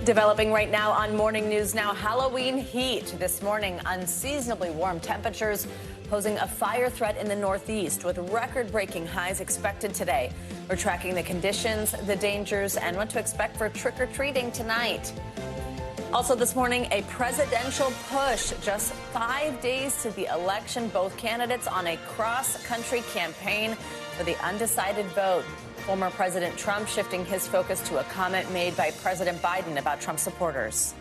Developing right now on Morning News Now, Halloween heat. This morning, unseasonably warm temperatures posing a fire threat in the Northeast with record-breaking highs expected today. We're tracking the conditions, the dangers, and what to expect for trick-or-treating tonight. Also this morning, a presidential push. Just 5 days to the election, both candidates on a cross-country campaign for the undecided vote. Former President Trump shifting his focus to a comment made by President Biden about Trump supporters.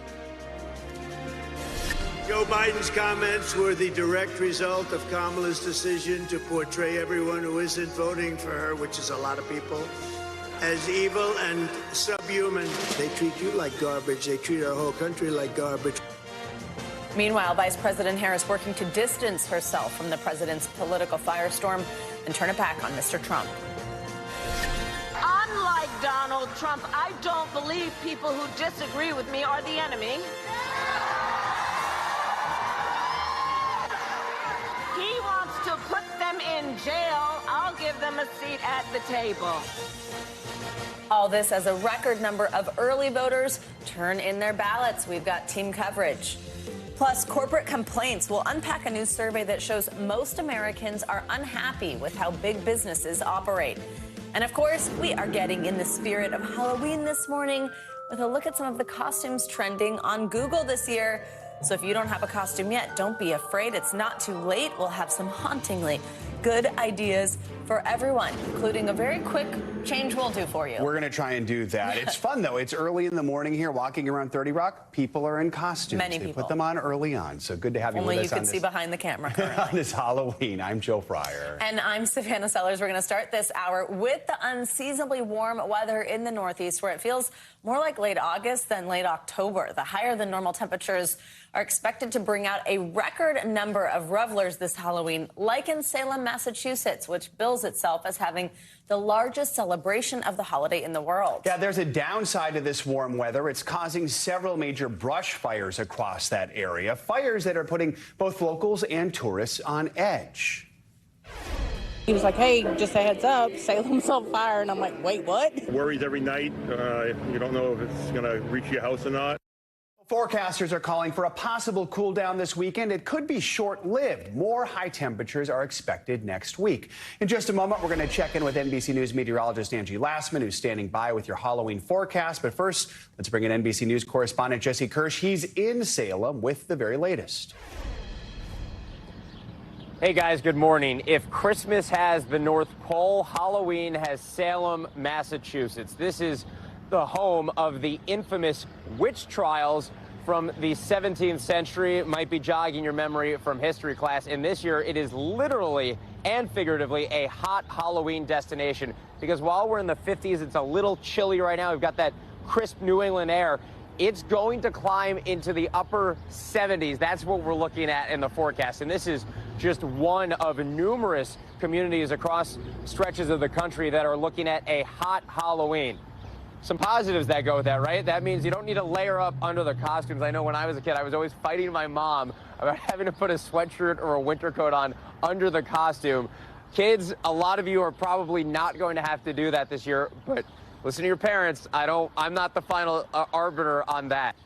Joe Biden's comments were the direct result of Kamala's decision to portray everyone who isn't voting for her, which is a lot of people, as evil and subhuman. They treat you like garbage. They treat our whole country like garbage. Meanwhile, Vice President Harris working to distance herself from the president's political firestorm and turn it back on Mr. Trump. Unlike Donald Trump, I don't believe people who disagree with me are the enemy. He wants to put them in jail. I'll give them a seat at the table. All this as a record number of early voters turn in their ballots. We've got team coverage. Plus, corporate complaints. We'll unpack a new survey that shows most Americans are unhappy with how big businesses operate. And of course, we are getting in the spirit of Halloween this morning with a look at some of the costumes trending on Google this year. So if you don't have a costume yet, don't be afraid. It's not too late. We'll have some hauntingly good ideas for everyone, including a very quick change we'll do for you. We're going to try and do that. It's fun, though. It's early in the morning here, walking around 30 Rock. People are in costumes. Many they people. Put them on early on, so good to have you with us. Only you can see behind the camera on this Halloween. I'm Joe Fryer. And I'm Savannah Sellers. We're going to start this hour with the unseasonably warm weather in the Northeast, where it feels more like late August than late October. The higher than normal temperatures are expected to bring out a record number of revelers this Halloween, like in Salem, Massachusetts, which bills itself as having the largest celebration of the holiday in the world. Yeah, there's a downside to this warm weather. It's causing several major brush fires across that area, fires that are putting both locals and tourists on edge. He was like, hey, just a heads up, Salem's on fire. And I'm like, wait, what? Worries every night. You don't know if it's going to reach your house or not. Forecasters are calling for a possible cool down this weekend. It could be short-lived. More high temperatures are expected next week. In just a moment, we're going to check in with NBC News meteorologist Angie Lassman, who's standing by with your Halloween forecast. But first, let's bring in NBC News correspondent Jesse Kirsch. He's in Salem with the very latest. Hey guys, good morning. If Christmas has the North Pole, Halloween has Salem, Massachusetts. This is the home of the infamous witch trials from the 17th century. It might be jogging your memory from history class. And this year, it is literally and figuratively a hot Halloween destination. Because while we're in the 50s, it's a little chilly right now. We've got that crisp New England air. It's going to climb into the upper 70s. That's what we're looking at in the forecast. And this is just one of numerous communities across stretches of the country that are looking at a hot Halloween. Some positives that go with that, right? That means you don't need to layer up under the costumes. I know when I was a kid, I was always fighting my mom about having to put a sweatshirt or a winter coat on under the costume. Kids, a lot of you are probably not going to have to do that this year, but listen to your parents. I'm not the final arbiter on that.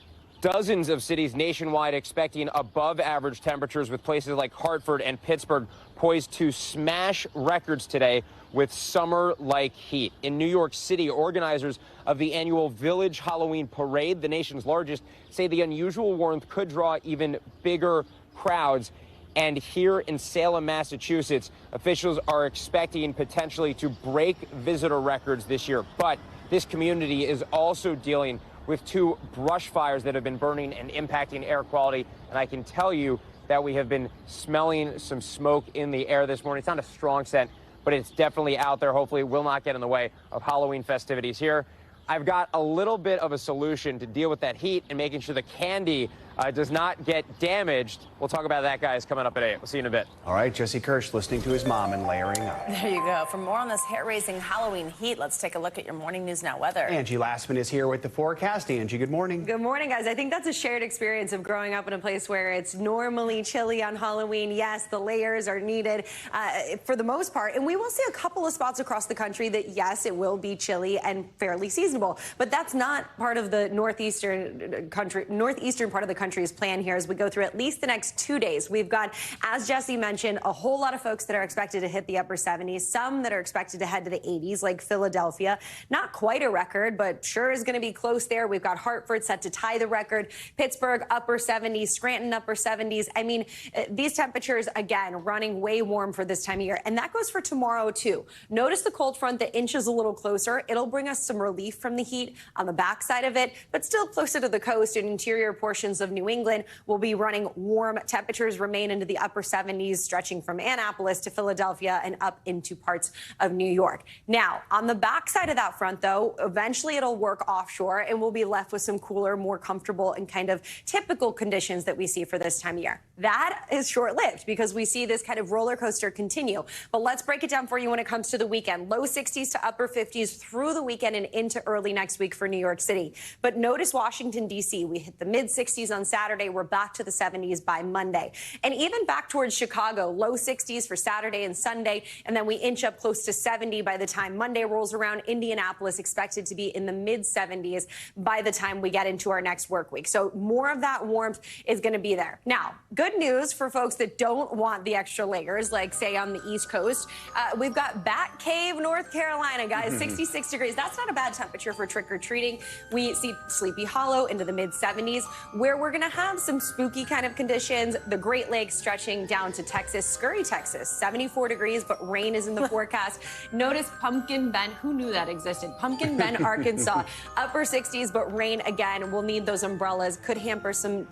Dozens of cities nationwide expecting above average temperatures, with places like Hartford and Pittsburgh poised to smash records today with summer-like heat. In New York City, organizers of the annual Village Halloween Parade, the nation's largest, say the unusual warmth could draw even bigger crowds. And here in Salem, Massachusetts, officials are expecting potentially to break visitor records this year. But this community is also dealing with 2 brush fires that have been burning and impacting air quality. And I can tell you that we have been smelling some smoke in the air this morning. It's not a strong scent, but it's definitely out there. Hopefully it will not get in the way of Halloween festivities here. I've got a little bit of a solution to deal with that heat and making sure the candy does not get damaged. We'll talk about that, guys, coming up at 8. We'll see you in a bit. All right, Jesse Kirsch listening to his mom and layering up. There you go. For more on this hair-raising Halloween heat, let's take a look at your Morning News Now weather. Angie Lastman is here with the forecast. Angie, good morning. Good morning, guys. I think that's a shared experience of growing up in a place where it's normally chilly on Halloween. Yes, the layers are needed for the most part. And we will see a couple of spots across the country that, yes, it will be chilly and fairly seasonable. But that's not part of the northeastern part of the country's plan here as we go through at least the next 2 days. We've got, as Jesse mentioned, a whole lot of folks that are expected to hit the upper 70s, some that are expected to head to the 80s, like Philadelphia. Not quite a record, but sure is going to be close there. We've got Hartford set to tie the record, Pittsburgh upper 70s, Scranton upper 70s. I mean, these temperatures, again, running way warm for this time of year. And that goes for tomorrow, too. Notice the cold front that inches a little closer. It'll bring us some relief from the heat on the backside of it, but still closer to the coast and interior portions of New England will be running warm. Temperatures remain into the upper 70s, stretching from Annapolis to Philadelphia and up into parts of New York. Now, on the backside of that front, though, eventually it'll work offshore and we'll be left with some cooler, more comfortable and kind of typical conditions that we see for this time of year. That is short-lived because we see this kind of roller coaster continue. But let's break it down for you when it comes to the weekend. Low 60s to upper 50s through the weekend and into early next week for New York City. But notice Washington, D.C. We hit the mid-60s on Saturday. We're back to the 70s by Monday. And even back towards Chicago, low 60s for Saturday and Sunday. And then we inch up close to 70 by the time Monday rolls around. Indianapolis expected to be in the mid-70s by the time we get into our next work week. So more of that warmth is going to be there. Now, good news for folks that don't want the extra layers, like, say, on the East Coast. We've got Bat Cave, North Carolina, guys, 66 degrees. That's not a bad temperature for trick-or-treating. We see Sleepy Hollow into the mid-70s, where we're going to have some spooky kind of conditions. The Great Lakes stretching down to Texas, Scurry, Texas, 74 degrees, but rain is in the forecast. Notice Pumpkin Bend. Who knew that existed? Pumpkin Bend, Arkansas, upper 60s, but rain again. We'll need those umbrellas. Could hamper some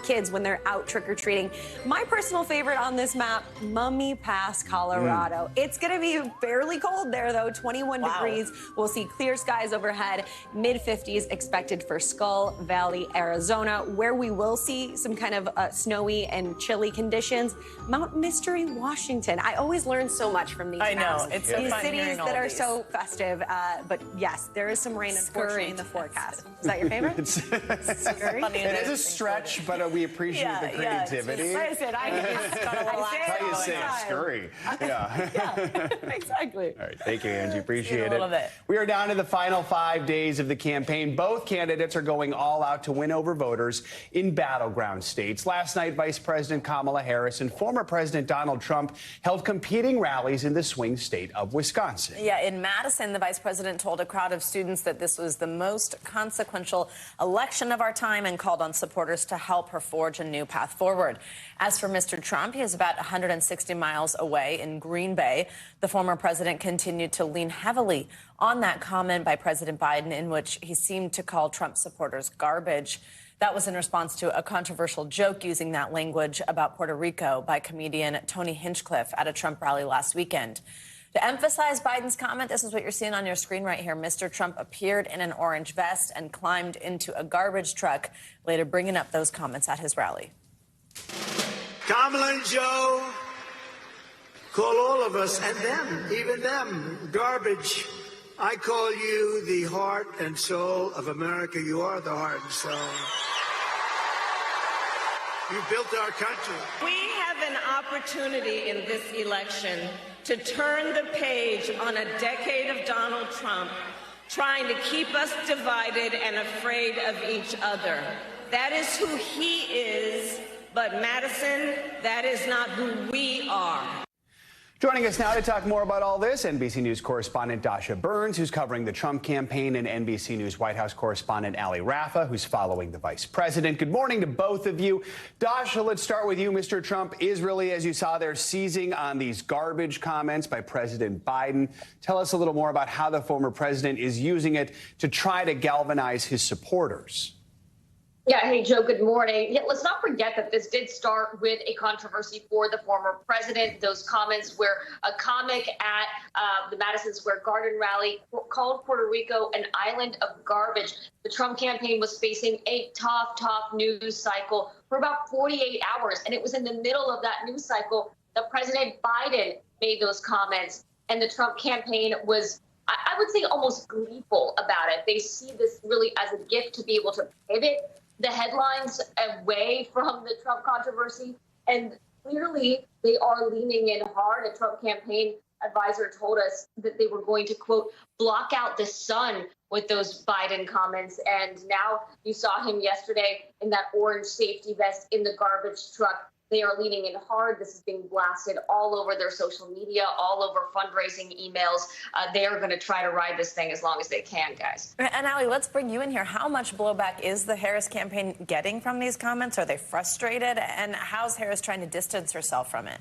kids when they're out trick-or-treating. My personal favorite on this map, Mummy Pass, Colorado. It's going to be fairly cold there, though, 21 degrees. We'll see clear skies overhead, mid-50s expected for Skull Valley, Arizona, where we will see some kind of snowy and chilly conditions. Mount Mystery, Washington. I always learn so much from these I know. maps. It's so these fun cities hearing all that are these. so festive. But yes, there is some rain, unfortunately, in the forecast. Is that your favorite? Scurry? It is a stretch, but we appreciate the creativity. Listen, How you say it, scurry. Yeah. Exactly. All right, thank you, Angie. Appreciate a little it. bit. We are down to the final 5 days of the campaign. Both candidates are going all out to win over voters in battleground states. Last night, Vice President Kamala Harris and former President Donald Trump held competing rallies in the swing state of Wisconsin. Yeah, in Madison, the vice president told a crowd of students that this was the most consequential election of our time and called on supporters to help her forge a new path forward. As for Mr. Trump, he is about 160 miles away in Green Bay. The former president continued to lean heavily on that comment by President Biden in which he seemed to call Trump supporters garbage. That was in response to a controversial joke using that language about Puerto Rico by comedian Tony Hinchcliffe at a Trump rally last weekend. To emphasize Biden's comment, this is what you're seeing on your screen right here. Mr. Trump appeared in an orange vest and climbed into a garbage truck, later bringing up those comments at his rally. Kamala and Joe call all of us, and them, even them, garbage. I call you the heart and soul of America. You are the heart and soul. You built our country. We have an opportunity in this election to turn the page on a decade of Donald Trump, trying to keep us divided and afraid of each other. That is who he is, but Madison, that is not who we are. Joining us now to talk more about all this, NBC News correspondent Dasha Burns, who's covering the Trump campaign, and NBC News White House correspondent Ali Rafa, who's following the vice president. Good morning to both of you. Dasha, let's start with you. Mr. Trump is really, as you saw there, seizing on these garbage comments by President Biden. Tell us a little more about how the former president is using it to try to galvanize his supporters. Yeah, hey, Joe, good morning. Yeah, let's not forget that this did start with a controversy for the former president. Those comments where a comic at the Madison Square Garden rally called Puerto Rico an island of garbage. The Trump campaign was facing a tough news cycle for about 48 hours. And it was in the middle of that news cycle that President Biden made those comments. And the Trump campaign was, I would say, almost gleeful about it. They see this really as a gift to be able to pivot the headlines away from the Trump controversy. And clearly they are leaning in hard. A Trump campaign advisor told us that they were going to, quote, block out the sun with those Biden comments. And now you saw him yesterday in that orange safety vest in the garbage truck. They are leaning in hard. This is being blasted all over their social media, all over fundraising emails. They are going to try to ride this thing as long as they can, guys. And Allie, let's bring you in here. How much blowback is the Harris campaign getting from these comments? Are they frustrated? And how's Harris trying to distance herself from it?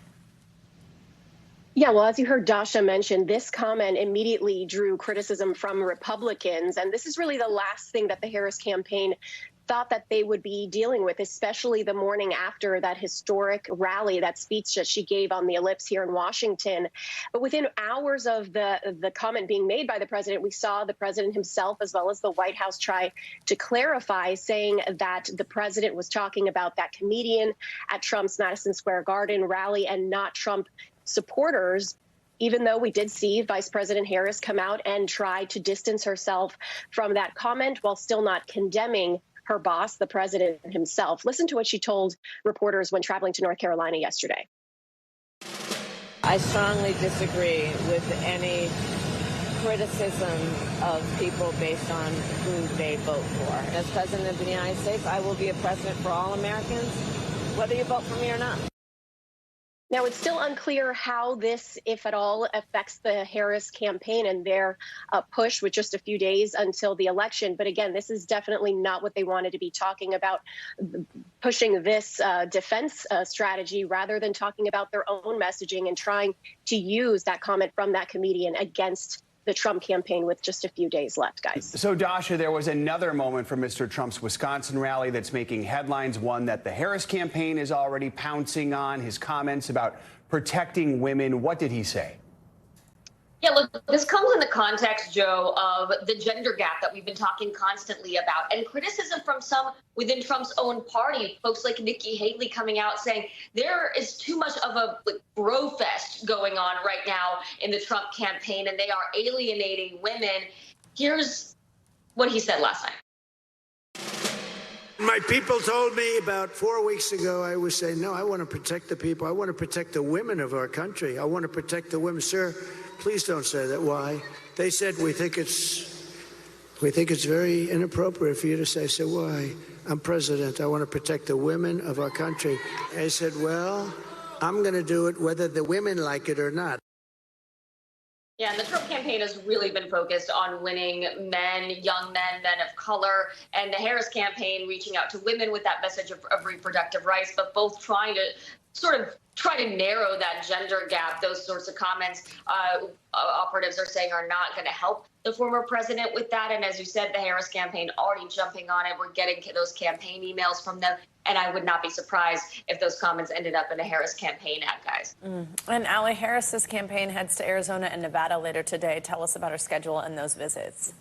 Yeah, well, as you heard Dasha mention, this comment immediately drew criticism from Republicans. And this is really the last thing that the Harris campaign thought that they would be dealing with, especially the morning after that historic rally, that speech that she gave on the Ellipse here in Washington. But within hours of the comment being made by the president, we saw the president himself, as well as the White House, try to clarify, saying that the president was talking about that comedian at Trump's Madison Square Garden rally and not Trump supporters, even though we did see Vice President Harris come out and try to distance herself from that comment while still not condemning her boss, the president himself. Listen to what she told reporters when traveling to North Carolina yesterday. I strongly disagree with any criticism of people based on who they vote for. As president of the United States, I will be a president for all Americans, whether you vote for me or not. Now, it's still unclear how this, if at all, affects the Harris campaign and their push with just a few days until the election. But again, this is definitely not what they wanted to be talking about, pushing this defense strategy rather than talking about their own messaging and trying to use that comment from that comedian against the Trump campaign with just a few days left, guys. So, Dasha, there was another moment from Mr. Trump's Wisconsin rally that's making headlines, one that the Harris campaign is already pouncing on, his comments about protecting women. What did he say? Yeah, look, this comes in the context, Joe, of the gender gap that we've been talking constantly about, and criticism from some within Trump's own party, folks like Nikki Haley coming out saying there is too much of a bro fest going on right now in the Trump campaign, and they are alienating women. Here's what he said last night. My people told me about 4 weeks ago, I was saying, no, I want to protect the people. I want to protect the women of our country. I want to protect the women. Sir, please don't say that. Why? They said, we think it's very inappropriate for you to say. So why? I'm president. I want to protect the women of our country. I said, well, I'm going to do it whether the women like it or not. Yeah, and the Trump campaign has really been focused on winning men, young men, men of color, and the Harris campaign reaching out to women with that message of reproductive rights, but both trying to sort of try to narrow that gender gap. Those sorts of comments operatives are saying are not going to help the former president with that. And as you said, the Harris campaign already jumping on it. We're getting those campaign emails from them. And I would not be surprised if those comments ended up in a Harris campaign ad, guys. And Allie, Harris's campaign heads to Arizona and Nevada later today. Tell us about her schedule and those visits.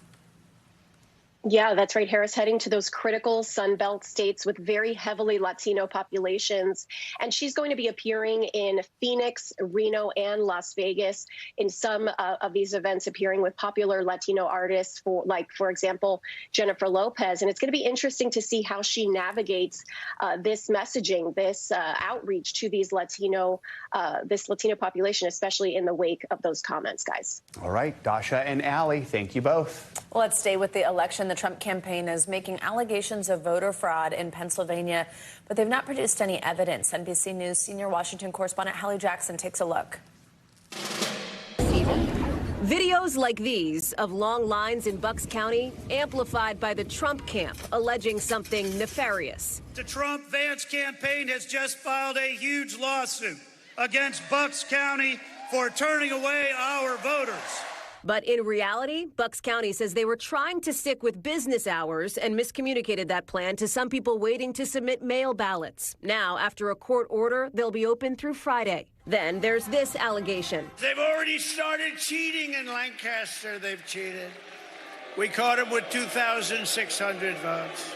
Yeah, that's right. Harris heading to those critical Sunbelt states with very heavily Latino populations. And she's going to be appearing in Phoenix, Reno, and Las Vegas. In some of these events, appearing with popular Latino artists, for example, Jennifer Lopez. And it's going to be interesting to see how she navigates this messaging, this outreach to these Latino population, especially in the wake of those comments, guys. All right, Dasha and Allie, thank you both. Well, let's stay with the election. The Trump campaign is making allegations of voter fraud in Pennsylvania, but they've not produced any evidence. NBC News senior Washington correspondent Hallie Jackson takes a look. Videos like these of long lines in Bucks County amplified by the Trump camp alleging something nefarious. The Trump-Vance campaign has just filed a huge lawsuit against Bucks County for turning away our voters. But in reality, Bucks County says they were trying to stick with business hours and miscommunicated that plan to some people waiting to submit mail ballots. Now, after a court order, they'll be open through Friday. Then there's this allegation. They've already started cheating in Lancaster. They've cheated. We caught them with 2,600 votes.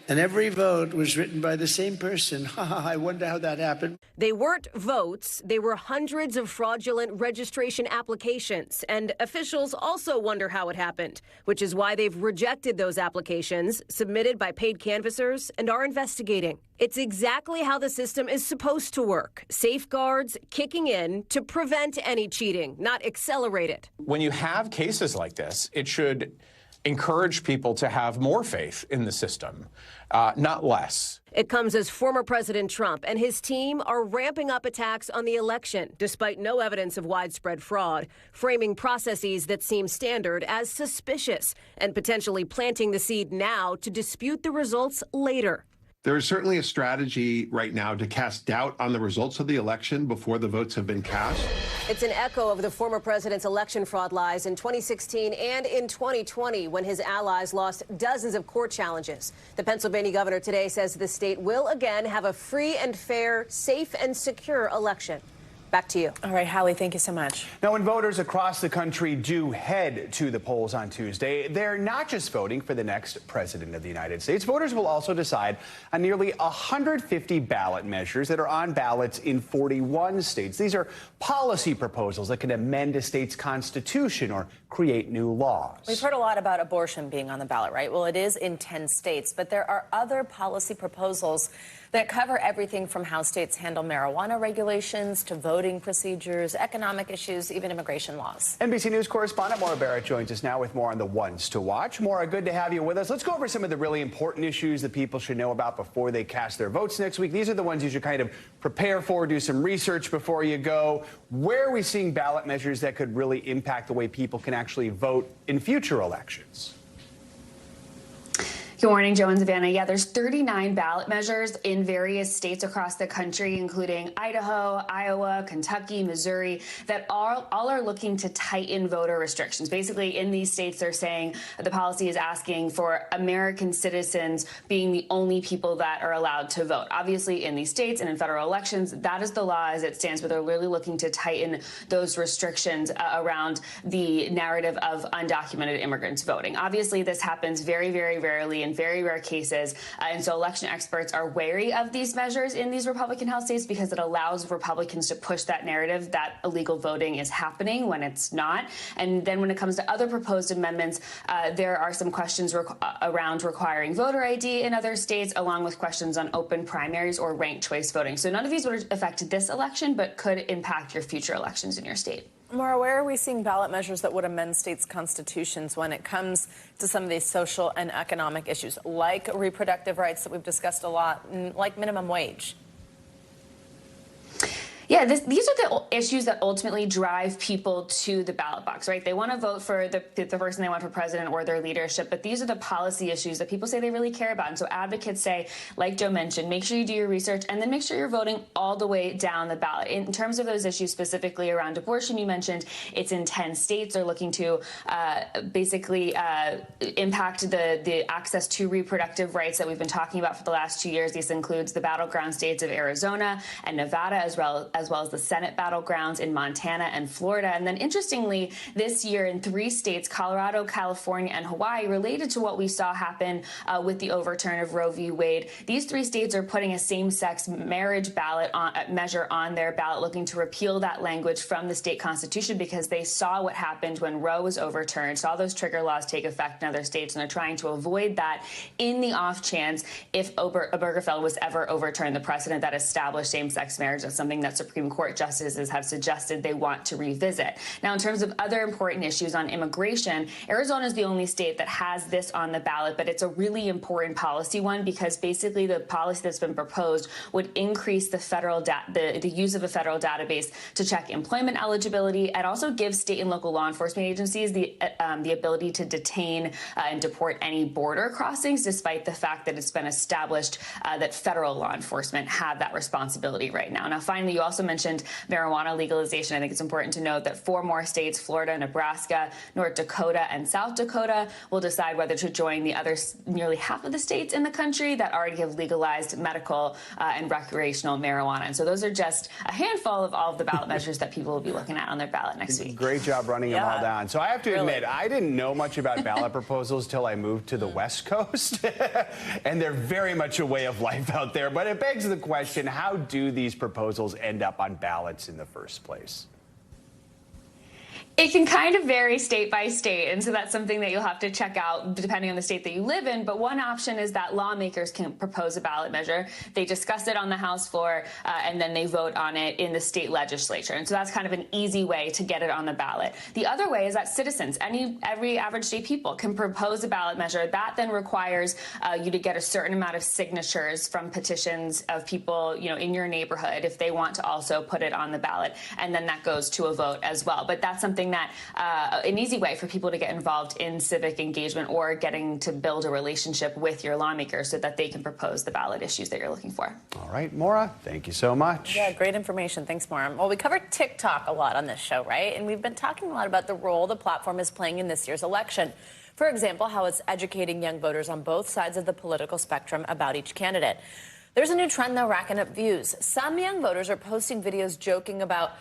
And every vote was written by the same person. I wonder how that happened. They weren't votes. They were hundreds of fraudulent registration applications. And officials also wonder how it happened, which is why they've rejected those applications submitted by paid canvassers and are investigating. It's exactly how the system is supposed to work. Safeguards kicking in to prevent any cheating, not accelerate it. When you have cases like this, it should encourage people to have more faith in the system, not less. It comes as former President Trump and his team are ramping up attacks on the election, despite no evidence of widespread fraud, framing processes that seem standard as suspicious and potentially planting the seed now to dispute the results later. There is certainly a strategy right now to cast doubt on the results of the election before the votes have been cast. It's an echo of the former president's election fraud lies in 2016 and in 2020 when his allies lost dozens of court challenges. The Pennsylvania governor today says the state will again have a free and fair, safe and secure election. Back to you. All right, Hallie, thank you so much. Now, when voters across the country do head to the polls on Tuesday, they're not just voting for the next president of the United States. Voters will also decide on nearly 150 ballot measures that are on ballots in 41 states. These are policy proposals that can amend a state's constitution or create new laws. We've heard a lot about abortion being on the ballot, right? Well, it is in 10 states, but there are other policy proposals that cover everything from how states handle marijuana regulations to voting procedures, economic issues, even immigration laws. NBC News correspondent Maura Barrett joins us now with more on the ones to watch. Maura, good to have you with us. Let's go over some of the really important issues that people should know about before they cast their votes next week. These are the ones you should kind of prepare for, do some research before you go. Where are we seeing ballot measures that could really impact the way people can actually vote in future elections? Good morning, Joe and Savannah. Yeah, there's 39 ballot measures in various states across the country, including Idaho, Iowa, Kentucky, Missouri, that all are looking to tighten voter restrictions. Basically, in these states, they're saying the policy is asking for American citizens being the only people that are allowed to vote. Obviously, in these states and in federal elections, that is the law as it stands, but they're really looking to tighten those restrictions around the narrative of undocumented immigrants voting. Obviously, this happens very, very rarely in very rare cases. And so election experts are wary of these measures in these Republican-held states because it allows Republicans to push that narrative that illegal voting is happening when it's not. And then when it comes to other proposed amendments, there are some questions around requiring voter ID in other states, along with questions on open primaries or ranked choice voting. So none of these would affect this election, but could impact your future elections in your state. Maura, where are we seeing ballot measures that would amend states' constitutions when it comes to some of these social and economic issues, like reproductive rights that we've discussed a lot, like minimum wage? Yeah, these are the issues that ultimately drive people to the ballot box, right? They want to vote for the person they want for president or their leadership, but these are the policy issues that people say they really care about. And so advocates say, like Joe mentioned, make sure you do your research and then make sure you're voting all the way down the ballot. In terms of those issues specifically around abortion, you mentioned it's in 10 states. They're looking to basically impact the access to reproductive rights that we've been talking about for the last 2 years. This includes the battleground states of Arizona and Nevada, as well as the Senate battlegrounds in Montana and Florida. And then interestingly, this year in 3 states, Colorado, California, and Hawaii, related to what we saw happen with the overturn of Roe v. Wade, these 3 states are putting a same-sex marriage ballot measure on their ballot, looking to repeal that language from the state constitution because they saw what happened when Roe was overturned, saw those trigger laws take effect in other states, and they're trying to avoid that in the off chance if Obergefell was ever overturned, the precedent that established same-sex marriage. That's something that Supreme Court justices have suggested they want to revisit. Now, in terms of other important issues on immigration, Arizona is the only state that has this on the ballot, but it's a really important policy one because basically the policy that's been proposed would increase the federal the use of a federal database to check employment eligibility and also give state and local law enforcement agencies the ability to detain and deport any border crossings, despite the fact that it's been established that federal law enforcement have that responsibility right now. Now, finally, you also also mentioned marijuana legalization. I think it's important to note that 4 more states, Florida, Nebraska, North Dakota, and South Dakota, will decide whether to join the other nearly half of the states in the country that already have legalized medical and recreational marijuana. And so those are just a handful of all of the ballot measures that people will be looking at on their ballot next week. Great job running them all down. So I have to admit, I didn't know much about ballot proposals till I moved to the West Coast. And they're very much a way of life out there. But it begs the question, how do these proposals end up on ballots in the first place? It can kind of vary state by state, and so that's something that you'll have to check out depending on the state that you live in. But one option is that lawmakers can propose a ballot measure. They discuss it on the House floor, and then they vote on it in the state legislature. And so that's kind of an easy way to get it on the ballot. The other way is that citizens, every average day people, can propose a ballot measure. That then requires you to get a certain amount of signatures from petitions of people, in your neighborhood if they want to also put it on the ballot. And then that goes to a vote as well. But that's something that an easy way for people to get involved in civic engagement or getting to build a relationship with your lawmakers so that they can propose the ballot issues that you're looking for. All right, Maura, thank you so much. Yeah, great information. Thanks, Maura. Well, we covered TikTok a lot on this show, right? And we've been talking a lot about the role the platform is playing in this year's election. For example, how it's educating young voters on both sides of the political spectrum about each candidate. There's a new trend, though, racking up views. Some young voters are posting videos joking about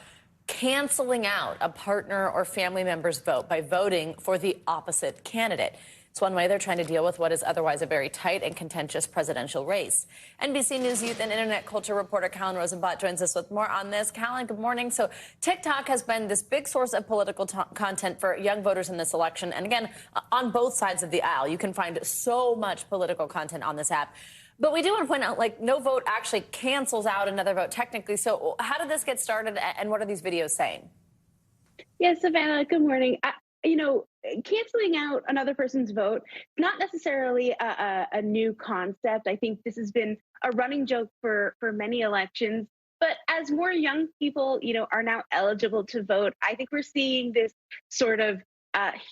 canceling out a partner or family member's vote by voting for the opposite candidate. It's one way they're trying to deal with what is otherwise a very tight and contentious presidential race. NBC News youth and internet culture reporter Callan Rosenblatt joins us with more on this. Callan, good morning. So TikTok has been this big source of political content for young voters in this election. And again, on both sides of the aisle, you can find so much political content on this app. But we do want to point out, no vote actually cancels out another vote technically. So how did this get started, and what are these videos saying? Yeah, Savannah, good morning. Canceling out another person's vote, not necessarily a new concept. I think this has been a running joke for many elections. But as more young people, are now eligible to vote, I think we're seeing this sort of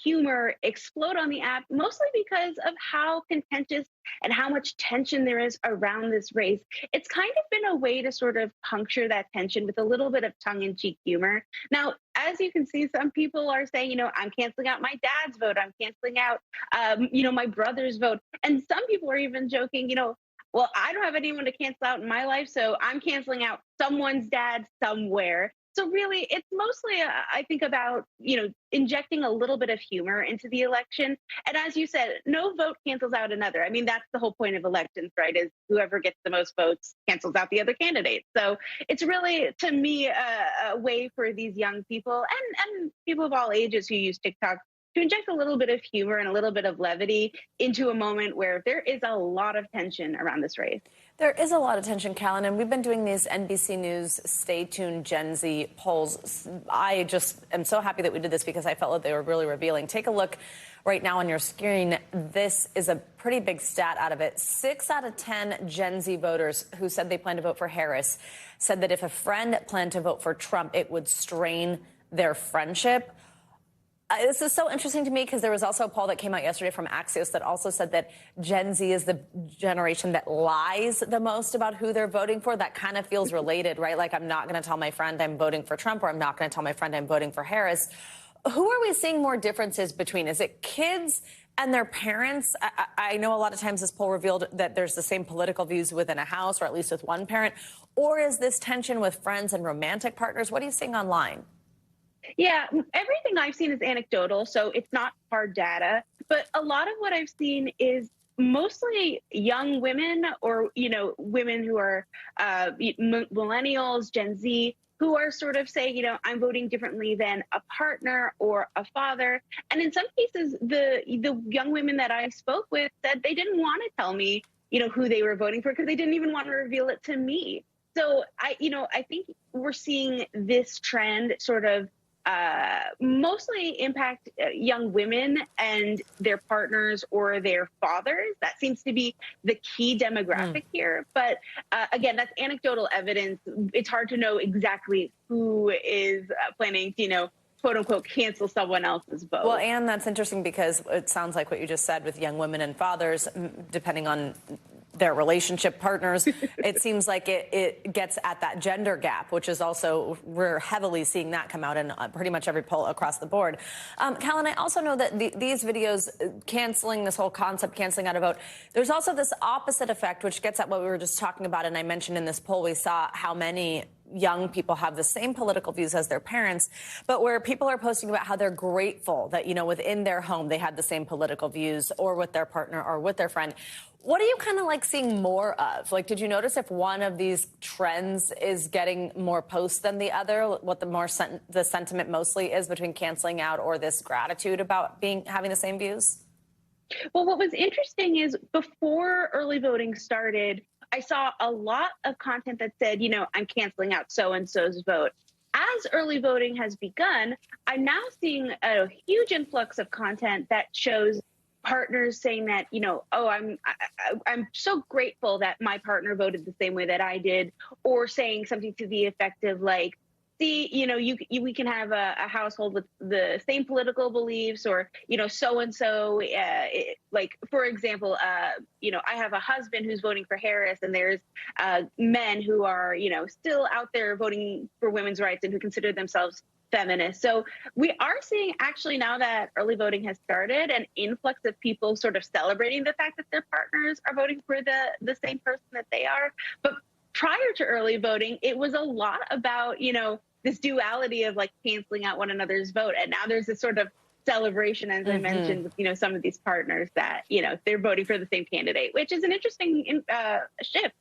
humor explode on the app, mostly because of how contentious and how much tension there is around this race. It's kind of been a way to sort of puncture that tension with a little bit of tongue-in-cheek humor. Now, as you can see, some people are saying, I'm canceling out my dad's vote. I'm canceling out, my brother's vote. And some people are even joking, well, I don't have anyone to cancel out in my life, so I'm canceling out someone's dad somewhere. So really, it's mostly, I think, about, injecting a little bit of humor into the election. And as you said, no vote cancels out another. I mean, that's the whole point of elections, right, is whoever gets the most votes cancels out the other candidate. So it's really, to me, a way for these young people and people of all ages who use TikTok to inject a little bit of humor and a little bit of levity into a moment where there is a lot of tension around this race. There is a lot of tension, Callan, and we've been doing these NBC News Stay Tuned Gen Z polls. I just am so happy that we did this because I felt that they were really revealing. Take a look right now on your screen. This is a pretty big stat out of it. 6 out of 10 Gen Z voters who said they plan to vote for Harris said that if a friend planned to vote for Trump, it would strain their friendship. This is so interesting to me because there was also a poll that came out yesterday from Axios that also said that Gen Z is the generation that lies the most about who they're voting for. That kind of feels related, right? Like, I'm not going to tell my friend I'm voting for Trump, or I'm not going to tell my friend I'm voting for Harris. Who are we seeing more differences between? Is it kids and their parents? I know a lot of times this poll revealed that there's the same political views within a house, or at least with one parent. Or is this tension with friends and romantic partners? What are you seeing online? Yeah, everything I've seen is anecdotal, so it's not hard data. But a lot of what I've seen is mostly young women, or, women who are millennials, Gen Z, who are sort of saying, I'm voting differently than a partner or a father. And in some cases, the young women that I spoke with said they didn't want to tell me, who they were voting for, because they didn't even want to reveal it to me. So I think we're seeing this trend sort of mostly impact young women and their partners or their fathers. That seems to be the key demographic here. But again, that's anecdotal evidence. It's hard to know exactly who is planning to, quote unquote, cancel someone else's vote. Well, and that's interesting because it sounds like what you just said with young women and fathers, depending on their relationship partners. It seems like it gets at that gender gap, which is also, we're heavily seeing that come out in pretty much every poll across the board. Callan, I also know that these videos canceling this whole concept, canceling out a vote, there's also this opposite effect, which gets at what we were just talking about. And I mentioned in this poll, we saw how many young people have the same political views as their parents, but where people are posting about how they're grateful that, you know, within their home, they had the same political views, or with their partner or with their friend. What are you kind of like seeing more of? Like, did you notice if one of these trends is getting more posts than the other, what the sentiment mostly is between canceling out or this gratitude about having the same views? Well, what was interesting is before early voting started, I saw a lot of content that said, you know, I'm canceling out so-and-so's vote. As early voting has begun, I'm now seeing a huge influx of content that shows partners saying that, you know, oh, I'm so grateful that my partner voted the same way that I did, or saying something to the effect of like, see, you know, we can have a household with the same political beliefs, or, you know, so-and-so, like, for example, you know, I have a husband who's voting for Harris, and there's men who are, you know, still out there voting for women's rights and who consider themselves feminists. So we are seeing, actually, now that early voting has started, an influx of people sort of celebrating the fact that their partners are voting for the same person that they are. But prior to early voting, it was a lot about, you know, this duality of like canceling out one another's vote. And now there's this sort of celebration, as I mentioned, with, you know, some of these partners that, you know, they're voting for the same candidate, which is an interesting shift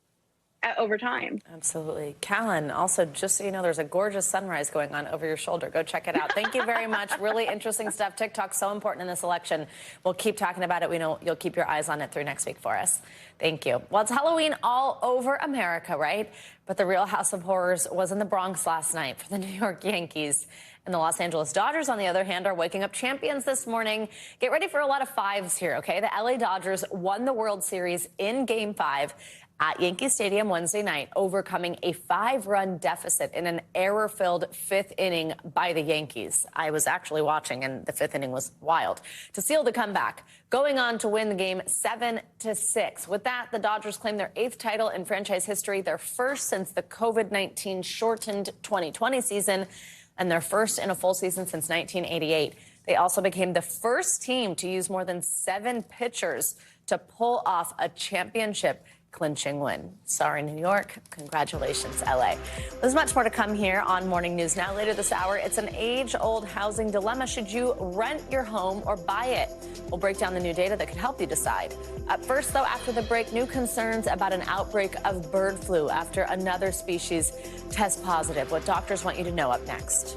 over time. Absolutely. Callan, also, just so you know, there's a gorgeous sunrise going on over your shoulder. Go check it out. Thank you very much. Really interesting stuff. TikTok's so important in this election. We'll keep talking about it. We know you'll keep your eyes on it through next week for us. Thank you. Well, it's Halloween all over America, right? But the real house of horrors was in the Bronx last night for the New York Yankees. And the Los Angeles Dodgers, on the other hand, are waking up champions this morning. Get ready for a lot of fives here, okay? The LA Dodgers won the World Series in Game 5 at Yankee Stadium Wednesday night, overcoming a 5-run deficit in an error-filled 5th inning by the Yankees. I was actually watching, and the 5th inning was wild, to seal the comeback, going on to win the game 7-6. With that, the Dodgers claim their 8th title in franchise history, their first since the COVID-19 shortened 2020 season, and their first in a full season since 1988. They also became the first team to use more than 7 pitchers to pull off a championship clinching win. Sorry, New York. Congratulations, LA. There's much more to come here on Morning News Now. Later this hour, it's an age-old housing dilemma. Should you rent your home or buy it? We'll break down the new data that could help you decide. Up first, though, after the break, new concerns about an outbreak of bird flu after another species tests positive. What doctors want you to know up next.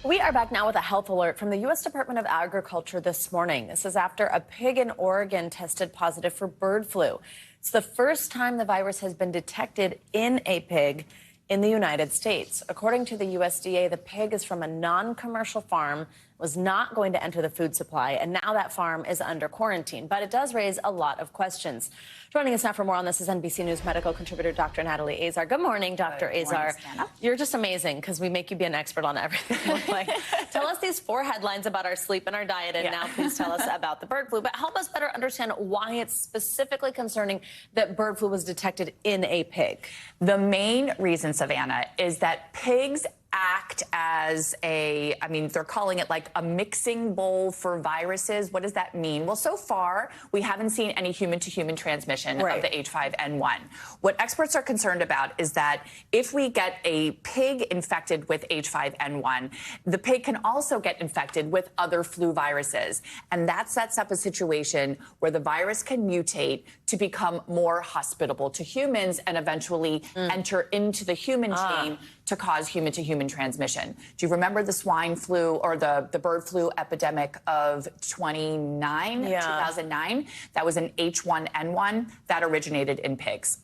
We are back now with a health alert from the U.S. Department of Agriculture this morning. This is after a pig in Oregon tested positive for bird flu. It's the first time the virus has been detected in a pig in the United States. According to the USDA, the pig is from a non-commercial farm, was not going to enter the food supply, and now that farm is under quarantine. But it does raise a lot of questions. Joining us now for more on this is NBC News medical contributor Dr. Natalie Azar. Good morning, Dr. Azar. You're just amazing because we make you be an expert on everything. Like, tell us these 4 headlines about our sleep and our diet, and now please tell us about the bird flu. But help us better understand why it's specifically concerning that bird flu was detected in a pig. The main reason, Savannah, is that pigs act as they're calling it like a mixing bowl for viruses. What does that mean? Well, so far, we haven't seen any human-to-human transmission of the H5N1. What experts are concerned about is that if we get a pig infected with H5N1, the pig can also get infected with other flu viruses. And that sets up a situation where the virus can mutate to become more hospitable to humans and eventually enter into the human chain to cause human-to-human transmission. Do you remember the swine flu or the bird flu epidemic of 2009? That was an H1N1 that originated in pigs.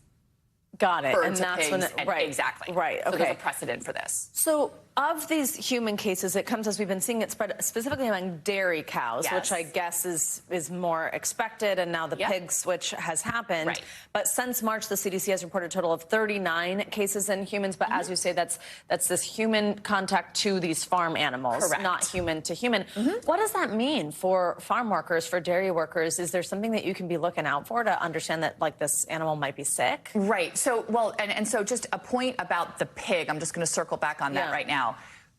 Got it. Birds and that's pigs, when it, exactly. Right. Okay. So there's a precedent for this. So Of these human cases, it comes as we've been seeing it spread specifically among dairy cows, Yes. which I guess is more expected, and now the pig switch has happened. Right. But since March, the CDC has reported a total of 39 cases in humans. But as you say, that's this human contact to these farm animals, Correct. not human to human. What does that mean for farm workers, for dairy workers? Is there something that you can be looking out for to understand that, like, this animal might be sick? Right. So, well, and so just a point about the pig, I'm just going to circle back on that right now.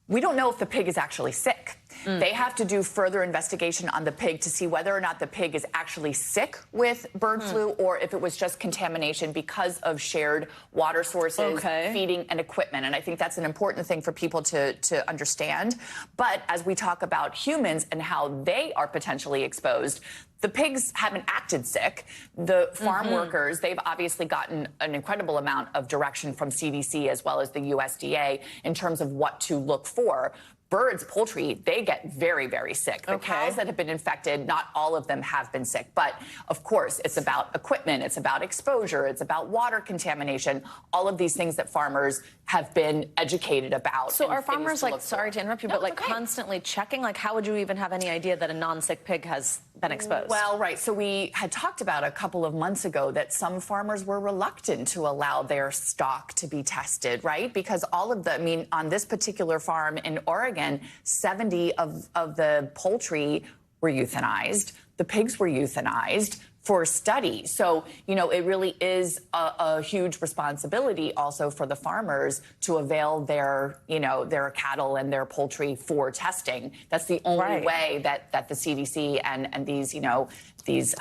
We don't know if the pig is actually sick. They have to do further investigation on the pig to see whether or not the pig is actually sick with bird flu or if it was just contamination because of shared water sources, feeding, and equipment. And I think that's an important thing for people to understand. But as we talk about humans and how they are potentially exposed, the pigs haven't acted sick. The farm workers, they've obviously gotten an incredible amount of direction from CDC as well as the USDA in terms of what to look for. Birds, poultry, they get very, very sick. The cows that have been infected, not all of them have been sick. But, of course, it's about equipment, it's about exposure, it's about water contamination, all of these things that farmers have been educated about. So are farmers, like, sorry to interrupt you, but, like, constantly checking? Like, how would you even have any idea that a non-sick pig has been exposed? Well, right. So we had talked about a couple of months ago that some farmers were reluctant to allow their stock to be tested, right? Because all of the, I mean, on this particular farm in Oregon, 70 of the poultry were euthanized. The pigs were euthanized for study. So, you know, it really is a huge responsibility also for the farmers to avail their, you know, their cattle and their poultry for testing. That's the only way that the CDC and these, you know, these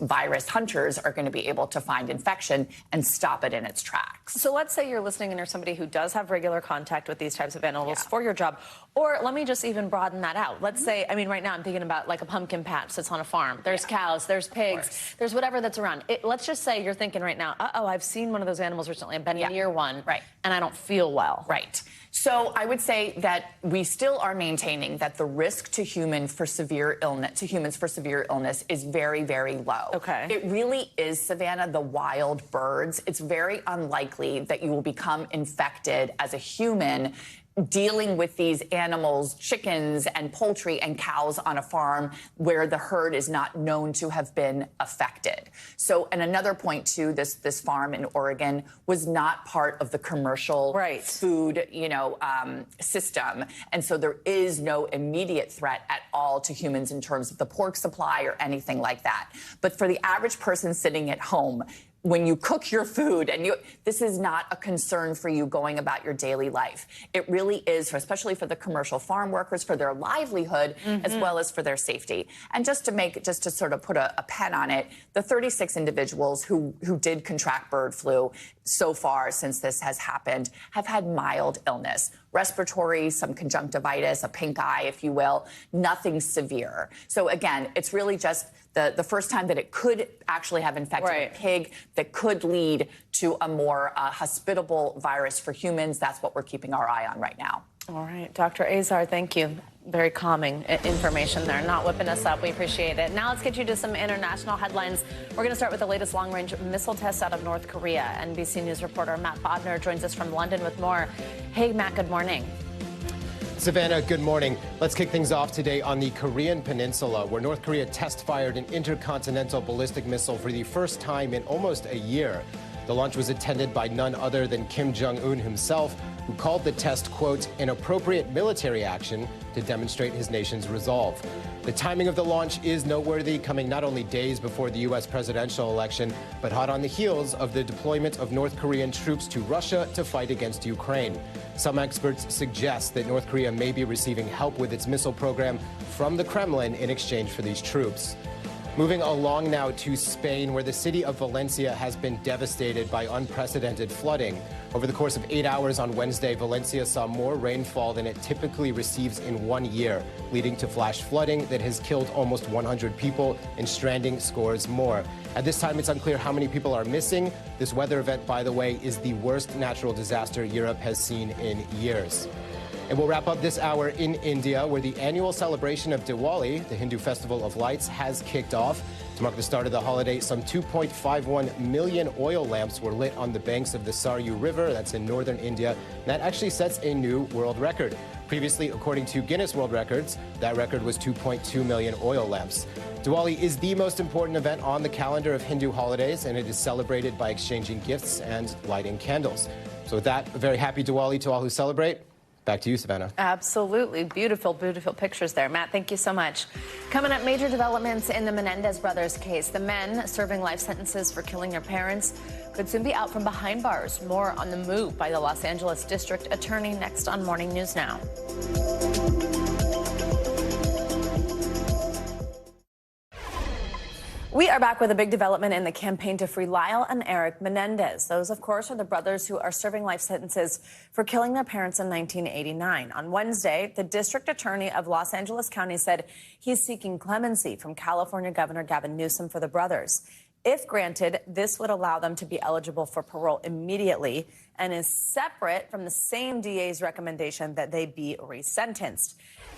virus hunters are going to be able to find infection and stop it in its tracks. So let's say you're listening and you're somebody who does have regular contact with these types of animals for your job. Or let me just even broaden that out. Let's say, I mean, right now I'm thinking about like a pumpkin patch that's on a farm. There's cows, there's pigs, there's whatever that's around. Let's just say you're thinking right now, uh-oh, I've seen one of those animals recently. I've been near one, and I don't feel well. Right. So I would say that we still are maintaining that the risk to humans for severe illness is very, very low. Okay. It really is, Savannah, the wild birds. It's very unlikely that you will become infected as a human dealing with these animals, chickens and poultry and cows on a farm where the herd is not known to have been affected. So, and another point too, this farm in Oregon was not part of the commercial food, you know, system. And so there is no immediate threat at all to humans in terms of the pork supply or anything like that. But for the average person sitting at home, when you cook your food and this is not a concern for you going about your daily life. It really is, especially for the commercial farm workers, for their livelihood, as well as for their safety. And just to sort of put a pen on it, the 36 individuals who did contract bird flu so far since this has happened have had mild illness. Respiratory, some conjunctivitis, a pink eye, if you will, nothing severe. So again, it's really just the first time that it could actually have infected a pig that could lead to a more hospitable virus for humans. That's what we're keeping our eye on right now. All right, Dr. Azar, thank you. Very calming information there, not whipping us up. We appreciate it. Now let's get you to some international headlines. We're going to start with the latest long-range missile test out of North Korea. NBC News reporter Matt Bodner joins us from London with more. Hey, Matt, good morning. Savannah, good morning. Let's kick things off today on the Korean Peninsula, where North Korea test-fired an intercontinental ballistic missile for the first time in almost a year. The launch was attended by none other than Kim Jong-un himself, who called the test, quote, an appropriate military action to demonstrate his nation's resolve. The timing of the launch is noteworthy, coming not only days before the U.S. presidential election, but hot on the heels of the deployment of North Korean troops to Russia to fight against Ukraine. Some experts suggest that North Korea may be receiving help with its missile program from the Kremlin in exchange for these troops. Moving along now to Spain, where the city of Valencia has been devastated by unprecedented flooding. Over the course of 8 hours on Wednesday, Valencia saw more rainfall than it typically receives in 1 year, leading to flash flooding that has killed almost 100 people and stranding scores more. At this time, it's unclear how many people are missing. This weather event, by the way, is the worst natural disaster Europe has seen in years. And we'll wrap up this hour in India, where the annual celebration of Diwali, the Hindu festival of lights, has kicked off. To mark the start of the holiday, some 2.51 million oil lamps were lit on the banks of the Saryu River. That's in northern India. And that actually sets a new world record. Previously, according to Guinness World Records, that record was 2.2 million oil lamps. Diwali is the most important event on the calendar of Hindu holidays, and it is celebrated by exchanging gifts and lighting candles. So with that, a very happy Diwali to all who celebrate. Back to you, Savannah. Absolutely. Beautiful, beautiful pictures there. Matt, thank you so much. Coming up, major developments in the Menendez brothers case. The men serving life sentences for killing their parents could soon be out from behind bars. More on the move by the Los Angeles District Attorney next on Morning News Now. We are back with a big development in the campaign to free Lyle and Eric Menendez. Those, of course, are the brothers who are serving life sentences for killing their parents in 1989. On Wednesday, the district attorney of Los Angeles County said he's seeking clemency from California Governor Gavin Newsom for the brothers. If granted, this would allow them to be eligible for parole immediately and is separate from the same DA's recommendation that they be resentenced.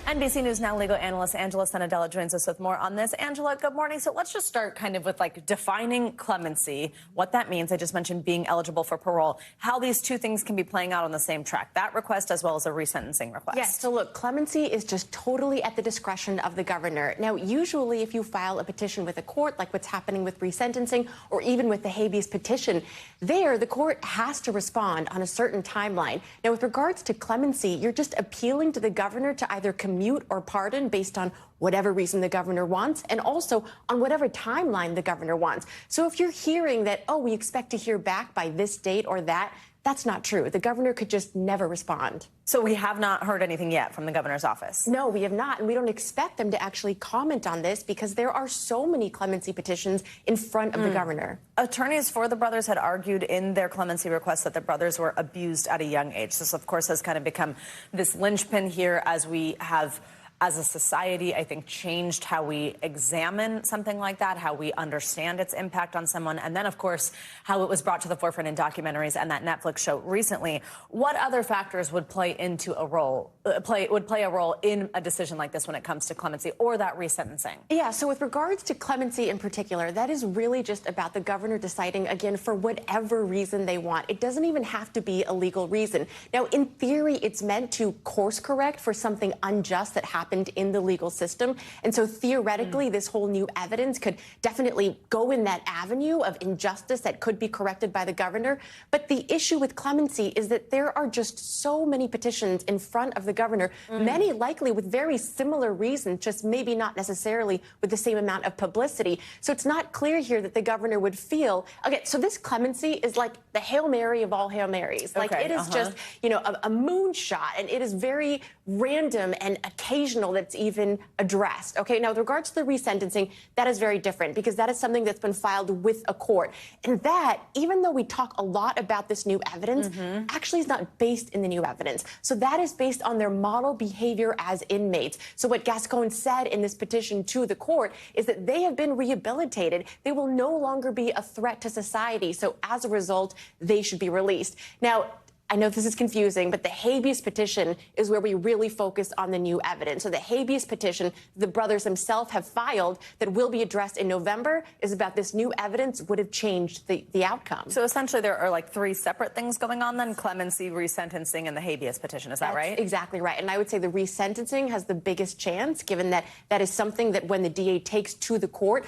NBC News Now legal analyst Angela Sanadella joins us with more on this. Angela, good morning. So let's just start kind of with like defining clemency, what that means. I just mentioned being eligible for parole, how these two things can be playing out on the same track, that request as well as a resentencing request. Yes, so look, clemency is just totally at the discretion of the governor. Now, usually if you file a petition with a court, like what's happening with resentencing or even with the habeas petition, there the court has to respond on a certain timeline. Now, with regards to clemency, you're just appealing to the governor to either commute or pardon based on whatever reason the governor wants, and also on whatever timeline the governor wants. So if you're hearing that, oh, we expect to hear back by this date or that, that's not true. The governor could just never respond. So we have not heard anything yet from the governor's office? No, we have not, and we don't expect them to actually comment on this because there are so many clemency petitions in front of the governor. Attorneys for the brothers had argued in their clemency request that the brothers were abused at a young age. This, of course, has kind of become this linchpin here as we have, as a society, I think, changed how we examine something like that, how we understand its impact on someone, and then, of course, how it was brought to the forefront in documentaries and that Netflix show recently. What other factors would play into a role, would play a role in a decision like this when it comes to clemency or that resentencing? Yeah, so with regards to clemency in particular, that is really just about the governor deciding, again, for whatever reason they want. It doesn't even have to be a legal reason. Now, in theory, it's meant to course correct for something unjust that happened in the legal system. And so theoretically, this whole new evidence could definitely go in that avenue of injustice that could be corrected by the governor. But the issue with clemency is that there are just so many petitions in front of the governor, many likely with very similar reasons, just maybe not necessarily with the same amount of publicity. So it's not clear here that the governor would feel, okay, so this clemency is like the Hail Mary of all Hail Marys. Like it is just, you know, a moonshot, and it is very random and occasional that's even addressed. Okay, now with regards to the resentencing, that is very different because that is something that's been filed with a court. And that, even though we talk a lot about this new evidence, actually is not based in the new evidence. So that is based on their model behavior as inmates. So what Gascon said in this petition to the court is that they have been rehabilitated. They will no longer be a threat to society. So as a result, they should be released. Now, I know this is confusing, but the habeas petition is where we really focus on the new evidence. So the habeas petition the brothers themselves have filed that will be addressed in November is about this new evidence would have changed the outcome. So essentially there are like three separate things going on then, clemency, resentencing, and the habeas petition. Is that right? Exactly right. And I would say the resentencing has the biggest chance, given that that is something that when the DA takes to the court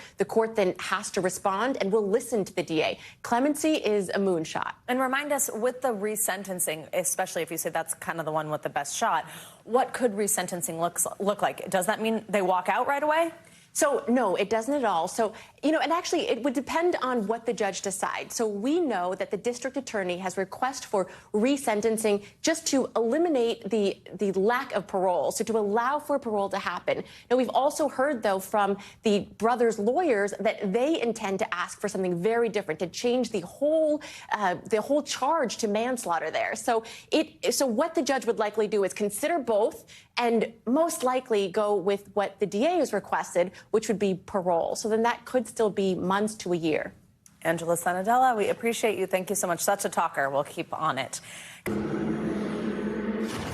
then has to respond and will listen to the DA. Clemency is a moonshot. And remind us, with the resentencing, especially if you say that's kind of the one with the best shot, what could resentencing look like? Does that mean they walk out right away? So, no, it doesn't at all. So, you know, and actually it would depend on what the judge decides. So we know that the district attorney has request for resentencing just to eliminate the lack of parole, so to allow for parole to happen. Now, we've also heard, though, from the brothers' lawyers that they intend to ask for something very different, to change the whole charge to manslaughter there. So what the judge would likely do is consider both and most likely go with what the DA has requested, which would be parole. So then that could still be months to a year. Angela Sanadella, we appreciate you. Thank you so much. Such a talker. We'll keep on it.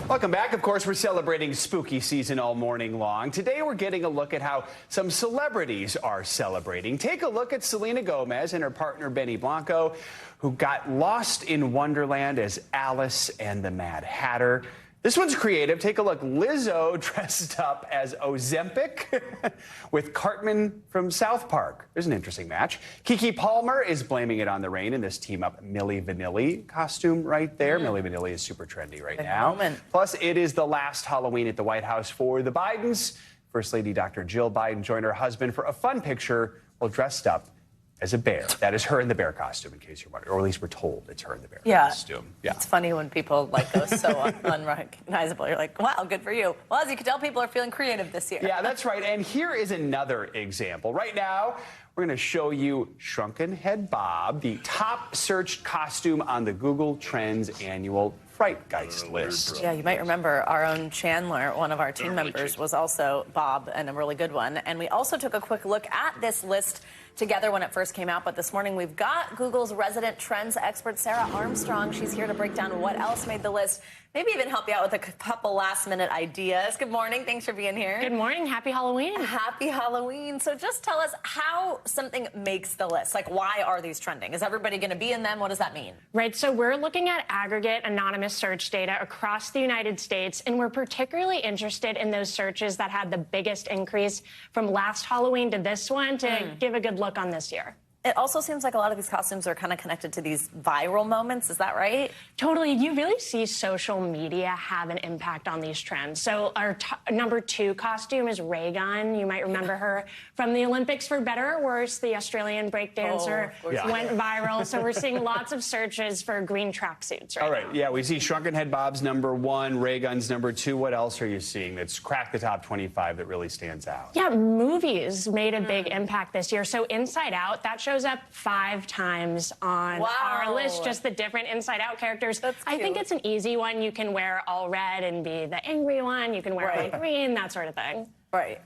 Welcome back. Of course, we're celebrating spooky season all morning long. Today, we're getting a look at how some celebrities are celebrating. Take a look at Selena Gomez and her partner, Benny Blanco, who got lost in Wonderland as Alice and the Mad Hatter. This one's creative. Take a look. Lizzo dressed up as Ozempic with Cartman from South Park. There's an interesting match. Keke Palmer is blaming it on the rain in this team-up Milli Vanilli costume right there. Milli Vanilli is super trendy right now. Plus, it is the last Halloween at the White House for the Bidens. First Lady Dr. Jill Biden joined her husband for a fun picture while dressed up as a bear. That is her in the bear costume, in case you're wondering. Or at least we're told it's her in the bear costume. Yeah. It's funny when people like go so unrecognizable. You're like, wow, good for you. Well, as you can tell, people are feeling creative this year. Yeah, that's right. And here is another example. Right now, we're going to show you Shrunken Head Bob, the top searched costume on the Google Trends annual Frightgeist list. Yeah, you might remember our own Chandler, one of our team members, was also Bob, and a really good one. And we also took a quick look at this list together when it first came out. But this morning, we've got Google's resident trends expert, Sarah Armstrong. She's here to break down what else made the list, maybe even help you out with a couple last-minute ideas. Good morning. Thanks for being here. Good morning. Happy Halloween. Happy Halloween. So just tell us how something makes the list. Like, why are these trending? Is everybody going to be in them? What does that mean? Right. So we're looking at aggregate anonymous search data across the United States, and we're particularly interested in those searches that had the biggest increase from last Halloween to this one to give a good look on this year. It also seems like a lot of these costumes are kind of connected to these viral moments. Is that right? Totally. You really see social media have an impact on these trends. So our number 2 costume is Ray Gun. You might remember her from the Olympics. For better or worse, the Australian breakdancer went viral. So we're seeing lots of searches for green tracksuits right All right. now. Yeah, we see Shrunken Head Bob's number 1, Ray Gun's number 2. What else are you seeing that's cracked the top 25 that really stands out? Yeah, movies made a big impact this year. So Inside Out, that shows up 5 times on our list, just the different Inside Out characters. I think it's an easy one. You can wear all red and be the angry one. You can wear all green, that sort of thing. Right.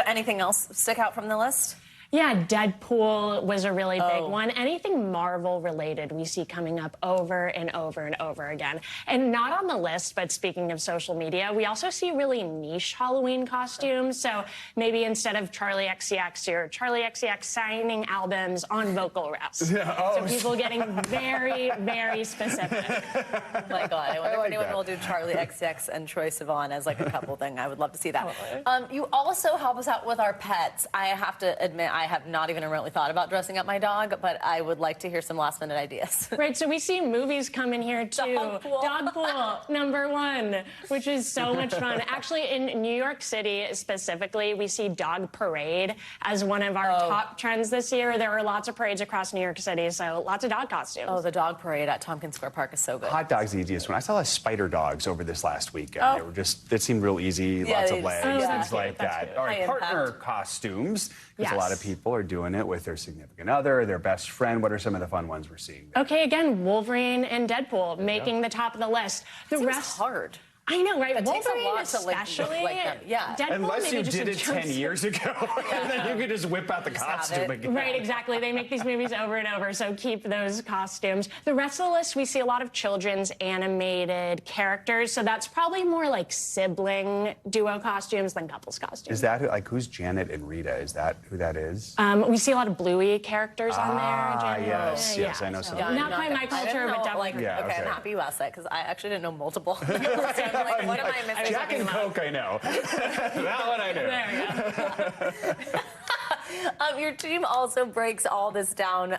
Anything else stick out from the list? Yeah, Deadpool was a really big one. Anything Marvel related we see coming up over and over and over again. And not on the list, but speaking of social media, we also see really niche Halloween costumes. So maybe instead of Charlie XCX, you're Charlie XCX signing albums on vocal rest. So people getting very, very specific. Oh my God, I wonder if anyone will do Charlie XCX and Troye Sivan as like a couple thing. I would love to see that. You also help us out with our pets. I have to admit, I have not even remotely thought about dressing up my dog, but I would like to hear some last-minute ideas. Right, so we see movies come in here, too. Dogpool, number 1, which is so much fun. Actually, in New York City specifically, we see Dog Parade as one of our top trends this year. There are lots of parades across New York City, so lots of dog costumes. Oh, the Dog Parade at Tompkins Square Park is so good. Hot dog's the easiest one. I saw a lot of spider dogs over this last weekend. They were just, that seemed real easy, lots of legs, things like that. All right, partner costumes, because a lot of people are doing it with their significant other, their best friend. What are some of the fun ones we're seeing there? Okay, again, Wolverine and Deadpool making the top of the list. The rest hard. I know, right? It takes a Wolverine lot to especially. Deadpool, unless you did it 10 years ago, and then you could just whip out the costume again. Right, exactly. They make these movies over and over, so keep those costumes. The rest of the list, we see a lot of children's animated characters, so that's probably more like sibling duo costumes than couples costumes. Is that who's Janet and Rita? Is that who that is? We see a lot of Bluey characters on there. Yes, I know some. Not quite my culture, but definitely. I'm happy you asked that because I actually didn't know multiple. Like, what am I missing? Jack and Coke, I know. That one I know. There you go. Your team also breaks all this down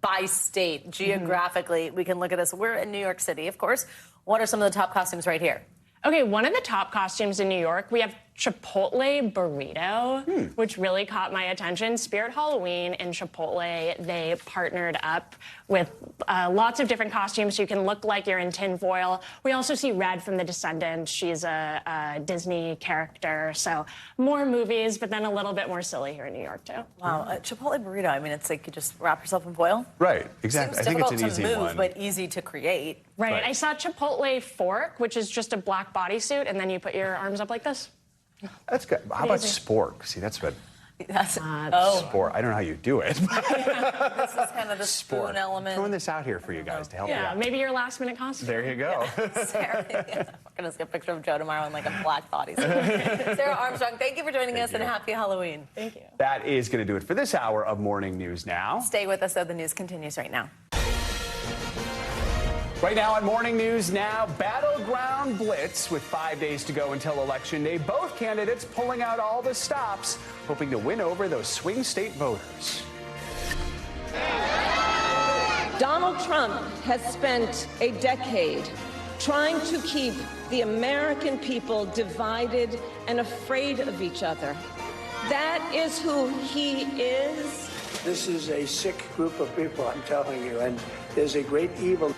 by state, geographically. We can look at this. We're in New York City, of course. What are some of the top costumes right here? Okay, one of the top costumes in New York, we have Chipotle burrito, which really caught my attention. Spirit Halloween and Chipotle, they partnered up with lots of different costumes so you can look like you're in tinfoil. We also see Red from The Descendants. She's a Disney character. So more movies, but then a little bit more silly here in New York, too. Wow, Chipotle burrito, I mean, it's like you just wrap yourself in foil. Right, exactly. I think it's an easy one. But easy to create. Right. I saw Chipotle fork, which is just a black bodysuit, and then you put your arms up like this. That's good. How about spork? See, that's what. Sport. I don't know how you do it. This is kind of the spoon element. Throwing this out here for you guys to help you out. Maybe your last minute costume. There you go. Sarah, We're going to see a picture of Joe tomorrow in like a black body. Sarah Armstrong, thank you for joining us and happy Halloween. Thank you. That is going to do it for this hour of Morning News Now. Stay with us, though. The news continues right now. Right now on Morning News Now, battleground blitz with 5 days to go until Election Day. Both candidates pulling out all the stops, hoping to win over those swing state voters. Donald Trump has spent a decade trying to keep the American people divided and afraid of each other. That is who he is. This is a sick group of people, I'm telling you, and there's a great evil.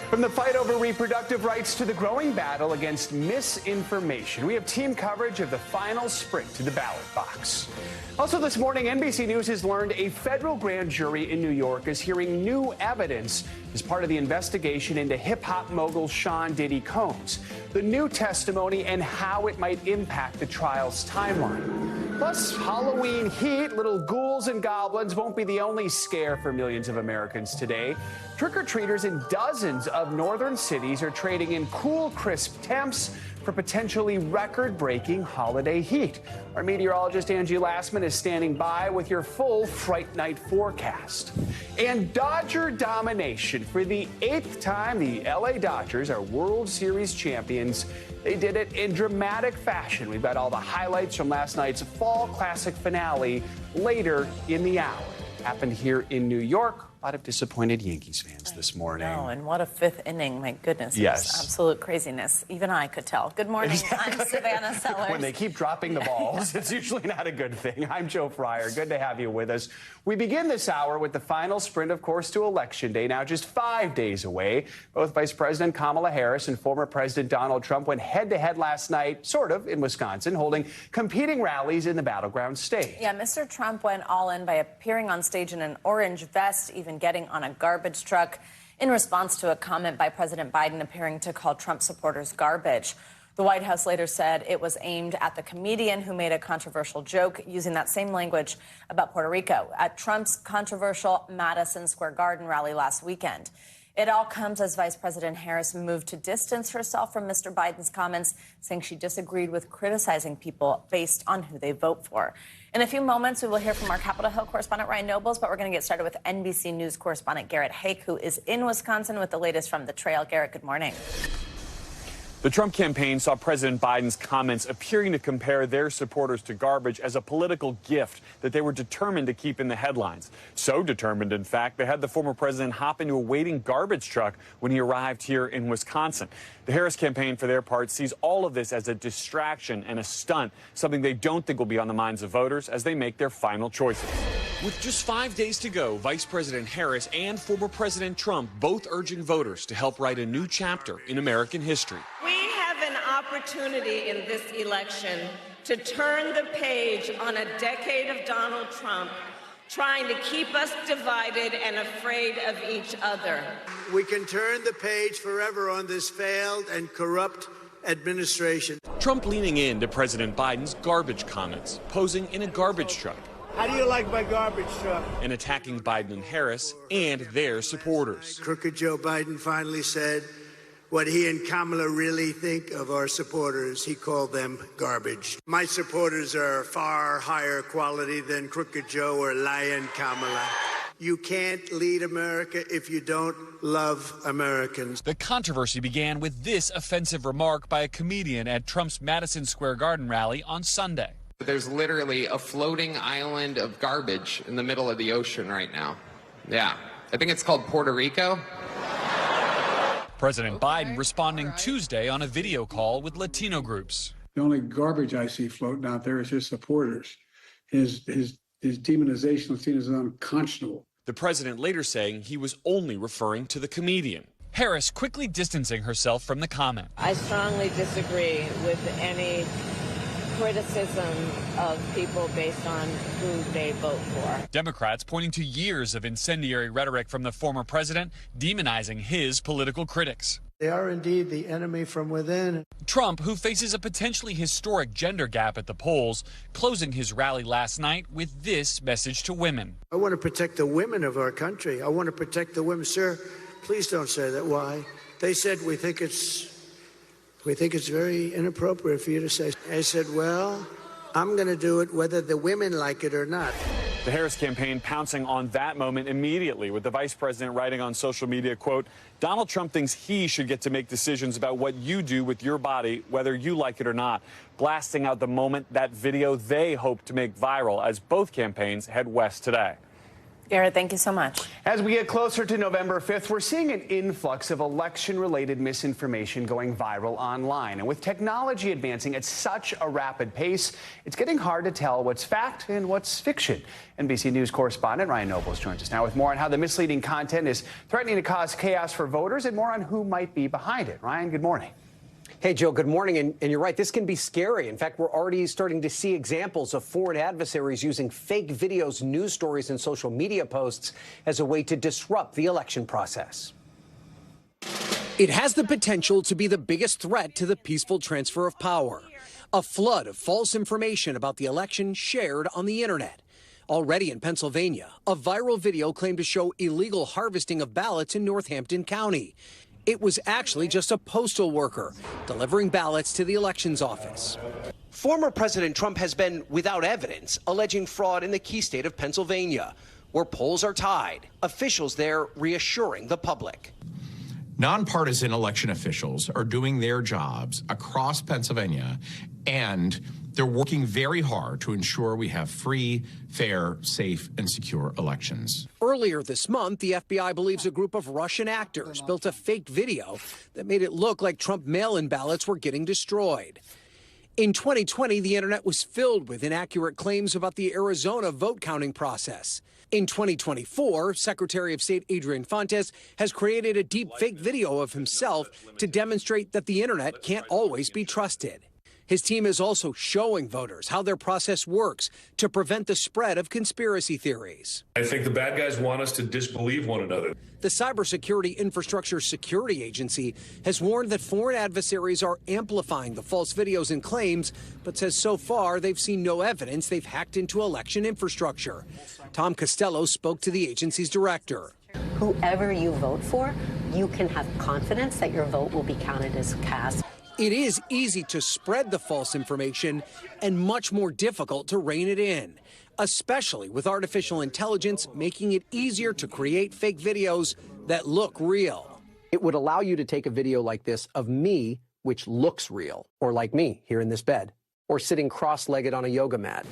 From the fight over reproductive rights to the growing battle against misinformation, we have team coverage of the final sprint to the ballot box. Also this morning, NBC News has learned a federal grand jury in New York is hearing new evidence as part of the investigation into hip-hop mogul Sean Diddy Combs. The new testimony and how it might impact the trial's timeline. Plus, Halloween heat, little ghouls and goblins won't be the only scare for millions of Americans today. Trick-or-treaters in dozens of northern cities are trading in cool, crisp temps for potentially record-breaking holiday heat. Our meteorologist Angie Lassman is standing by with your full Fright Night forecast. And Dodger domination. For the 8th time, the LA Dodgers are World Series champions. They did it in dramatic fashion. We've got all the highlights from last night's Fall Classic finale later in the hour. Happened here in New York. A lot of disappointed Yankees fans this morning. Oh, and what a fifth inning. My goodness. Yes. It was absolute craziness. Even I could tell. Good morning. I'm Savannah Sellers. When they keep dropping the balls, it's usually not a good thing. I'm Joe Fryer. Good to have you with us. We begin this hour with the final sprint, of course, to Election Day. Now just 5 days away. Both Vice President Kamala Harris and former President Donald Trump went head-to-head last night, sort of, in Wisconsin, holding competing rallies in the battleground state. Yeah, Mr. Trump went all in by appearing on stage in an orange vest, even getting on a garbage truck in response to a comment by President Biden appearing to call Trump supporters garbage. The White House later said it was aimed at the comedian who made a controversial joke using that same language about Puerto Rico at Trump's controversial Madison Square Garden rally last weekend. It all comes as Vice President Harris moved to distance herself from Mr. Biden's comments, saying she disagreed with criticizing people based on who they vote for. In a few moments, we will hear from our Capitol Hill correspondent, Ryan Nobles, but we're going to get started with NBC News correspondent Garrett Hake, who is in Wisconsin with the latest from the trail. Garrett, good morning. The Trump campaign saw President Biden's comments appearing to compare their supporters to garbage as a political gift that they were determined to keep in the headlines. So determined, in fact, they had the former president hop into a waiting garbage truck when he arrived here in Wisconsin. The Harris campaign, for their part, sees all of this as a distraction and a stunt, something they don't think will be on the minds of voters as they make their final choices. With just 5 days to go, Vice President Harris and former President Trump both urging voters to help write a new chapter in American history. We have an opportunity in this election to turn the page on a decade of Donald Trump trying to keep us divided and afraid of each other. We can turn the page forever on this failed and corrupt administration. Trump leaning into President Biden's garbage comments, posing in a garbage truck. How do you like my garbage truck? And attacking Biden and Harris and their supporters. Crooked Joe Biden finally said what he and Kamala really think of our supporters. He called them garbage. My supporters are far higher quality than Crooked Joe or Lion Kamala. You can't lead America if you don't love Americans. The controversy began with this offensive remark by a comedian at Trump's Madison Square Garden rally on Sunday. There's literally a floating island of garbage in the middle of the ocean right now. Yeah, I think it's called Puerto Rico. President Biden responding Tuesday on a video call with Latino groups. The only garbage I see floating out there is his supporters. His demonization of Latinos is unconscionable. The president later saying he was only referring to the comedian. Harris quickly distancing herself from the comment. I strongly disagree with any criticism of people based on who they vote for. Democrats pointing to years of incendiary rhetoric from the former president, demonizing his political critics. They are indeed the enemy from within. Trump, who faces a potentially historic gender gap at the polls, closing his rally last night with this message to women. I want to protect the women of our country. I want to protect the women. Sir, please don't say that. Why? They said we think it's We think it's very inappropriate for you to say. I said, well, I'm going to do it whether the women like it or not. The Harris campaign pouncing on that moment immediately, with the vice president writing on social media, quote, Donald Trump thinks he should get to make decisions about what you do with your body, whether you like it or not, blasting out the moment that video they hope to make viral as both campaigns head west today. Garrett, thank you so much. As we get closer to November 5th, we're seeing an influx of election-related misinformation going viral online. And with technology advancing at such a rapid pace, it's getting hard to tell what's fact and what's fiction. NBC News correspondent Ryan Nobles joins us now with more on how the misleading content is threatening to cause chaos for voters and more on who might be behind it. Ryan, good morning. Hey, Joe, good morning. And you're right, this can be scary. In fact, we're already starting to see examples of foreign adversaries using fake videos, news stories, and social media posts as a way to disrupt the election process. It has the potential to be the biggest threat to the peaceful transfer of power. A flood of false information about the election shared on the internet. Already in Pennsylvania, a viral video claimed to show illegal harvesting of ballots in Northampton County. It was actually just a postal worker delivering ballots to the elections office. Former President Trump has been without evidence, alleging fraud in the key state of Pennsylvania, where polls are tied. Officials there reassuring the public. Nonpartisan election officials are doing their jobs across Pennsylvania, and they're working very hard to ensure we have free, fair, safe, and secure elections. Earlier this month, the FBI believes a group of Russian actors built a fake video that made it look like Trump mail-in ballots were getting destroyed. In 2020, the internet was filled with inaccurate claims about the Arizona vote counting process. In 2024, Secretary of State Adrian Fontes has created a deep fake video of himself to demonstrate that the internet can't always be trusted. His team is also showing voters how their process works to prevent the spread of conspiracy theories. I think the bad guys want us to disbelieve one another. The Cybersecurity Infrastructure Security Agency has warned that foreign adversaries are amplifying the false videos and claims, but says so far they've seen no evidence they've hacked into election infrastructure. Tom Costello spoke to the agency's director. Whoever you vote for, you can have confidence that your vote will be counted as cast. It is easy to spread the false information and much more difficult to rein it in, especially with artificial intelligence making it easier to create fake videos that look real. It would allow you to take a video like this of me, which looks real, or like me here in this bed, or sitting cross-legged on a yoga mat.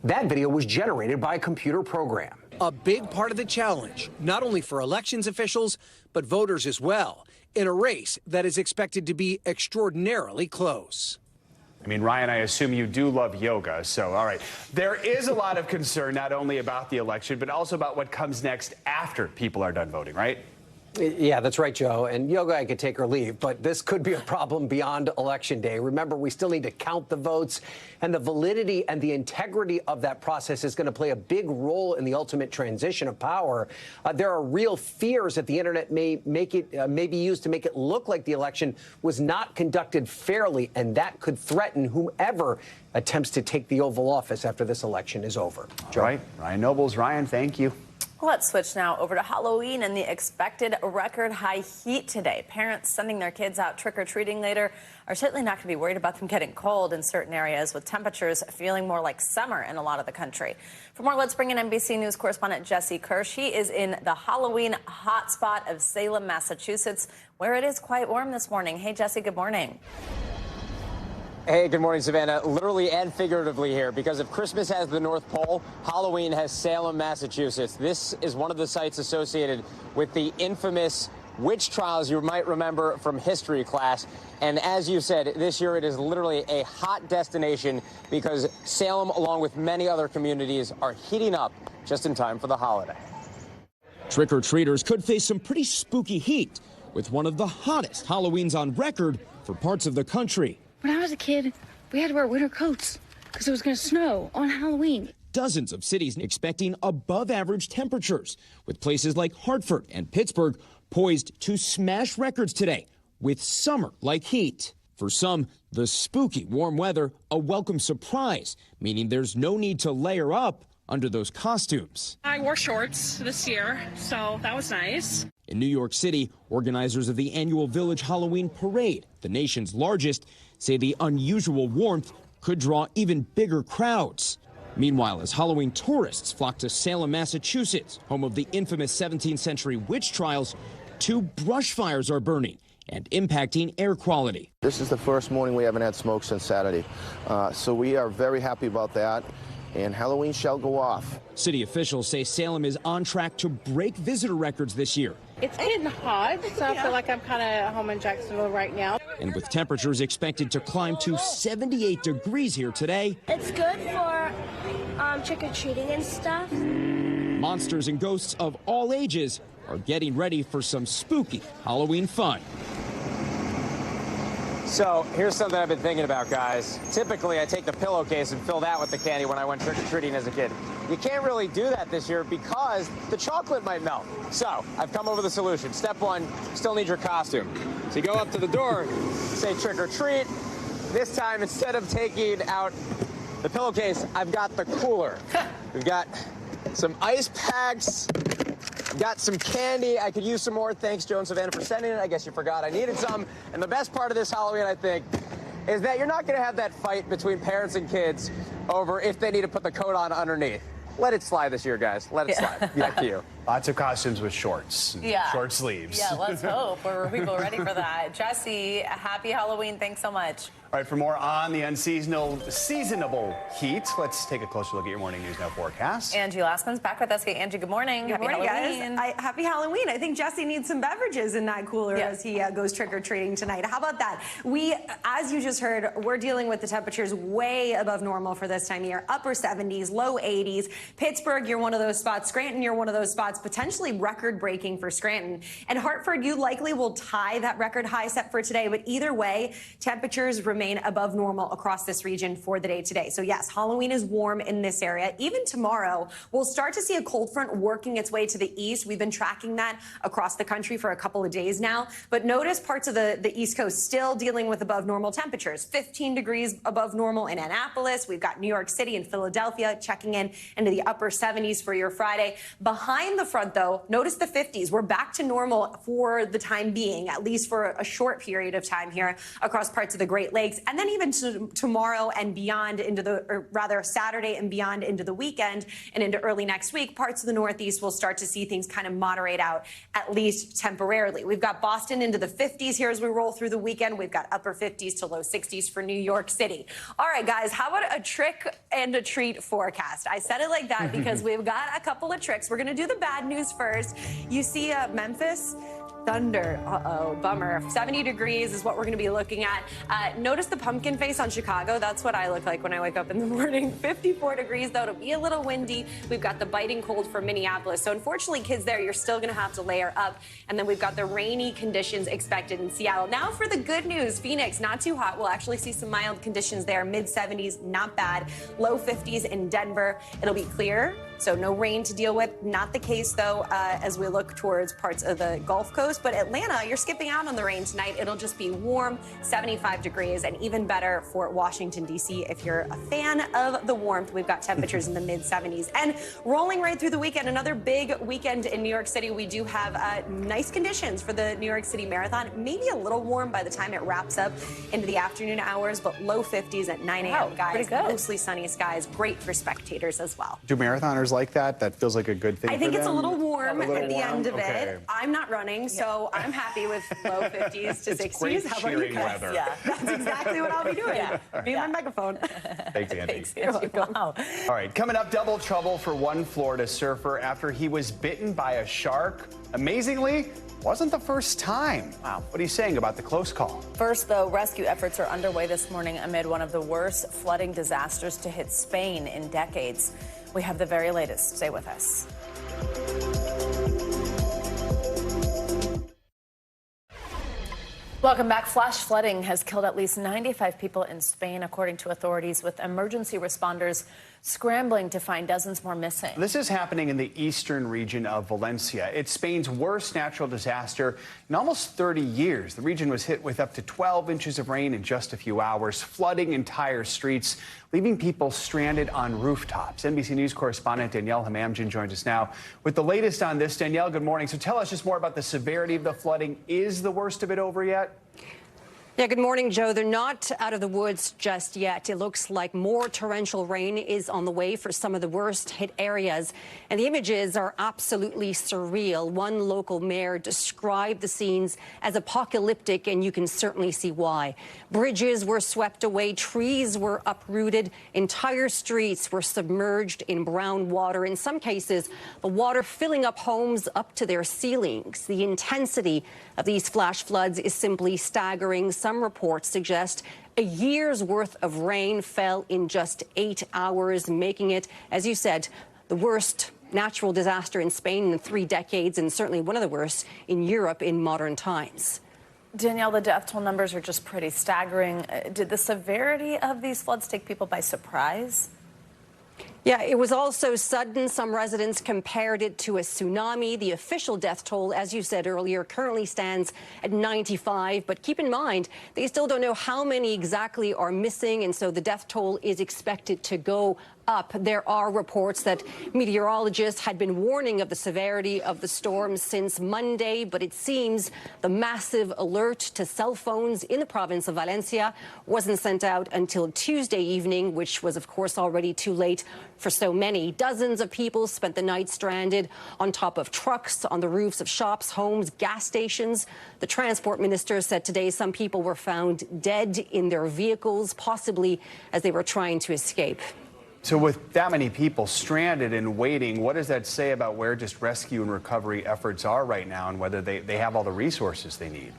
That video was generated by a computer program. A big part of the challenge, not only for elections officials, but voters as well, in a race that is expected to be extraordinarily close. I mean, Ryan, I assume you do love yoga, so all right. There is a lot of concern not only about the election, but also about what comes next after people are done voting, right? Yeah, that's right, Joe. And yoga I could take or leave, but this could be a problem beyond Election Day. Remember, we still need to count the votes, and the validity and the integrity of that process is going to play a big role in the ultimate transition of power. There are real fears that the internet may be used to make it look like the election was not conducted fairly, and that could threaten whomever attempts to take the Oval Office after this election is over. Joe? All right, Ryan Nobles. Ryan, thank you. Let's switch now over to Halloween and the expected record high heat today. Parents sending their kids out trick-or-treating later are certainly not going to be worried about them getting cold in certain areas, with temperatures feeling more like summer in a lot of the country. For more, let's bring in NBC News correspondent Jesse Kirsch. He is in the Halloween hotspot of Salem, Massachusetts, where it is quite warm this morning. Hey, Jesse, good morning. Hey, good morning, Savannah. Literally and figuratively here, because if Christmas has the North Pole, Halloween has Salem, Massachusetts. This is one of the sites associated with the infamous witch trials you might remember from history class. And as you said, this year it is literally a hot destination because Salem, along with many other communities, are heating up just in time for the holiday. Trick-or-treaters could face some pretty spooky heat with one of the hottest Halloweens on record for parts of the country. When I was a kid, we had to wear winter coats because it was going to snow on Halloween. Dozens of cities expecting above-average temperatures, with places like Hartford and Pittsburgh poised to smash records today with summer-like heat. For some, the spooky warm weather a welcome surprise, meaning there's no need to layer up under those costumes. I wore shorts this year, so that was nice. In New York City, organizers of the annual Village Halloween Parade, the nation's largest, say the unusual warmth could draw even bigger crowds. Meanwhile, as Halloween tourists flock to Salem, Massachusetts, home of the infamous 17th century witch trials, 2 brush fires are burning and impacting air quality. This is the first morning we haven't had smoke since Saturday, so we are very happy about that, and Halloween shall go off. City officials say Salem is on track to break visitor records this year. It's getting hot, so I feel like I'm kind of home in Jacksonville right now. And with temperatures expected to climb to 78 degrees here today. It's good for trick-or-treating and stuff. Monsters and ghosts of all ages are getting ready for some spooky Halloween fun. So here's something I've been thinking about, guys. Typically, I take the pillowcase and fill that with the candy when I went trick-or-treating as a kid. You can't really do that this year because the chocolate might melt. So I've come up with a solution. Step 1, still need your costume. So you go up to the door, say trick-or-treat. This time, instead of taking out the pillowcase, I've got the cooler. We've got some ice packs. Got some candy. I could use some more. Thanks, Joe and Savannah, for sending it. I guess you forgot I needed some. And the best part of this Halloween, I think, is that you're not going to have that fight between parents and kids over if they need to put the coat on underneath. Let it slide this year, guys. Let it slide. Back to you. Lots of costumes with shorts, and short sleeves. Yeah, let's hope we're people ready for that. Jesse, happy Halloween. Thanks so much. All right, for more on the unseasonable heat, let's take a closer look at your morning news now forecast. Angie Lassman's back with us. Hey, Angie, good morning. Good morning, guys. Happy Halloween. I think Jesse needs some beverages in that cooler as he goes trick-or-treating tonight. How about that? We, as you just heard, we're dealing with the temperatures way above normal for this time of year. Upper 70s, low 80s. Pittsburgh, you're one of those spots. Scranton, you're one of those spots. Potentially record-breaking for Scranton. And Hartford, you likely will tie that record high set for today. But either way, temperatures remain above normal across this region for the day today. So yes, Halloween is warm in this area. Even tomorrow, we'll start to see a cold front working its way to the east. We've been tracking that across the country for a couple of days now. But notice parts of the East Coast still dealing with above normal temperatures. 15 degrees above normal in Annapolis. We've got New York City and Philadelphia checking in into the upper 70s for your Friday. Behind the front, though, notice the 50s. We're back to normal for the time being, at least for a short period of time here across parts of the Great Lakes. And then even tomorrow and beyond into the, or rather Saturday and beyond into the weekend and into early next week, parts of the Northeast will start to see things kind of moderate out, at least temporarily. We've got Boston into the 50s here as we roll through the weekend. We've got upper 50s to low 60s for New York City. All right, guys, how about a trick and a treat forecast? I said it like that because we've got a couple of tricks. We're going to do the bad news first. You see Memphis? Thunder. Uh-oh, bummer. 70 degrees is what we're going to be looking at. Notice the pumpkin face on Chicago. That's what I look like when I wake up in the morning. 54 degrees, though. It'll be a little windy. We've got the biting cold for Minneapolis. So unfortunately, kids there, you're still going to have to layer up. And then we've got the rainy conditions expected in Seattle. Now for the good news. Phoenix, not too hot. We'll actually see some mild conditions there. Mid-70s, not bad. Low 50s in Denver. It'll be clear, so no rain to deal with. Not the case, though, as we look towards parts of the Gulf Coast. But Atlanta, you're skipping out on the rain tonight. It'll just be warm, 75 degrees, and even better for Washington, D.C. If you're a fan of the warmth, we've got temperatures in the mid-70s. And rolling right through the weekend, another big weekend in New York City. We do have nice conditions for the New York City Marathon. Maybe a little warm by the time it wraps up into the afternoon hours, but low 50s at 9 a.m., guys. Pretty good. Mostly sunny skies. Great for spectators as well. Do marathoners like that? That feels like a good thing I think for it's them? a little warm at the end of Okay. it. I'm not running, so I'm happy with low 50s to It's 60s. great How about you cheering guys? weather. Yeah, that's exactly what I'll be doing. Me and my megaphone. Thanks, Andy. Thanks, You're welcome. Wow. All right, coming up, double trouble for one Florida surfer after he was bitten by a shark. Amazingly, wasn't the first time. Wow. What are you saying about the close call? First, though, rescue efforts are underway this morning amid one of the worst flooding disasters to hit Spain in decades. We have the very latest. Stay with us. Welcome back. Flash flooding has killed at least 95 people in Spain, according to authorities, with emergency responders scrambling to find dozens more missing. This is happening in the eastern region of Valencia. It's Spain's worst natural disaster in almost 30 years. The region was hit with up to 12 inches of rain in just a few hours, flooding entire streets, leaving people stranded on rooftops. NBC News correspondent Danielle Hamamdjian joins us now with the latest on this. Danielle, good morning. So tell us just more about the severity of the flooding. Is the worst of it over yet? Yeah, good morning, Joe. They're not out of the woods just yet. It looks like more torrential rain is on the way for some of the worst hit areas. And the images are absolutely surreal. One local mayor described the scenes as apocalyptic, and you can certainly see why. Bridges were swept away, trees were uprooted, entire streets were submerged in brown water. In some cases, the water filling up homes up to their ceilings. The intensity of these flash floods is simply staggering. Some reports suggest a year's worth of rain fell in just 8 hours, making it, as you said, the worst natural disaster in Spain in 3 decades, and certainly one of the worst in Europe in modern times. Danielle, the death toll numbers are just pretty staggering. Did the severity of these floods take people by surprise? Yeah, it was also sudden. Some residents compared it to a tsunami. The official death toll, as you said earlier, currently stands at 95. But keep in mind, they still don't know how many exactly are missing, and so the death toll is expected to go up. There are reports that meteorologists had been warning of the severity of the storm since Monday, but it seems the massive alert to cell phones in the province of Valencia wasn't sent out until Tuesday evening, which was, of course, already too late for so many. Dozens of people spent the night stranded on top of trucks, on the roofs of shops, homes, gas stations. The transport minister said today some people were found dead in their vehicles, possibly as they were trying to escape. So with that many people stranded and waiting, what does that say about where just rescue and recovery efforts are right now and whether they have all the resources they need?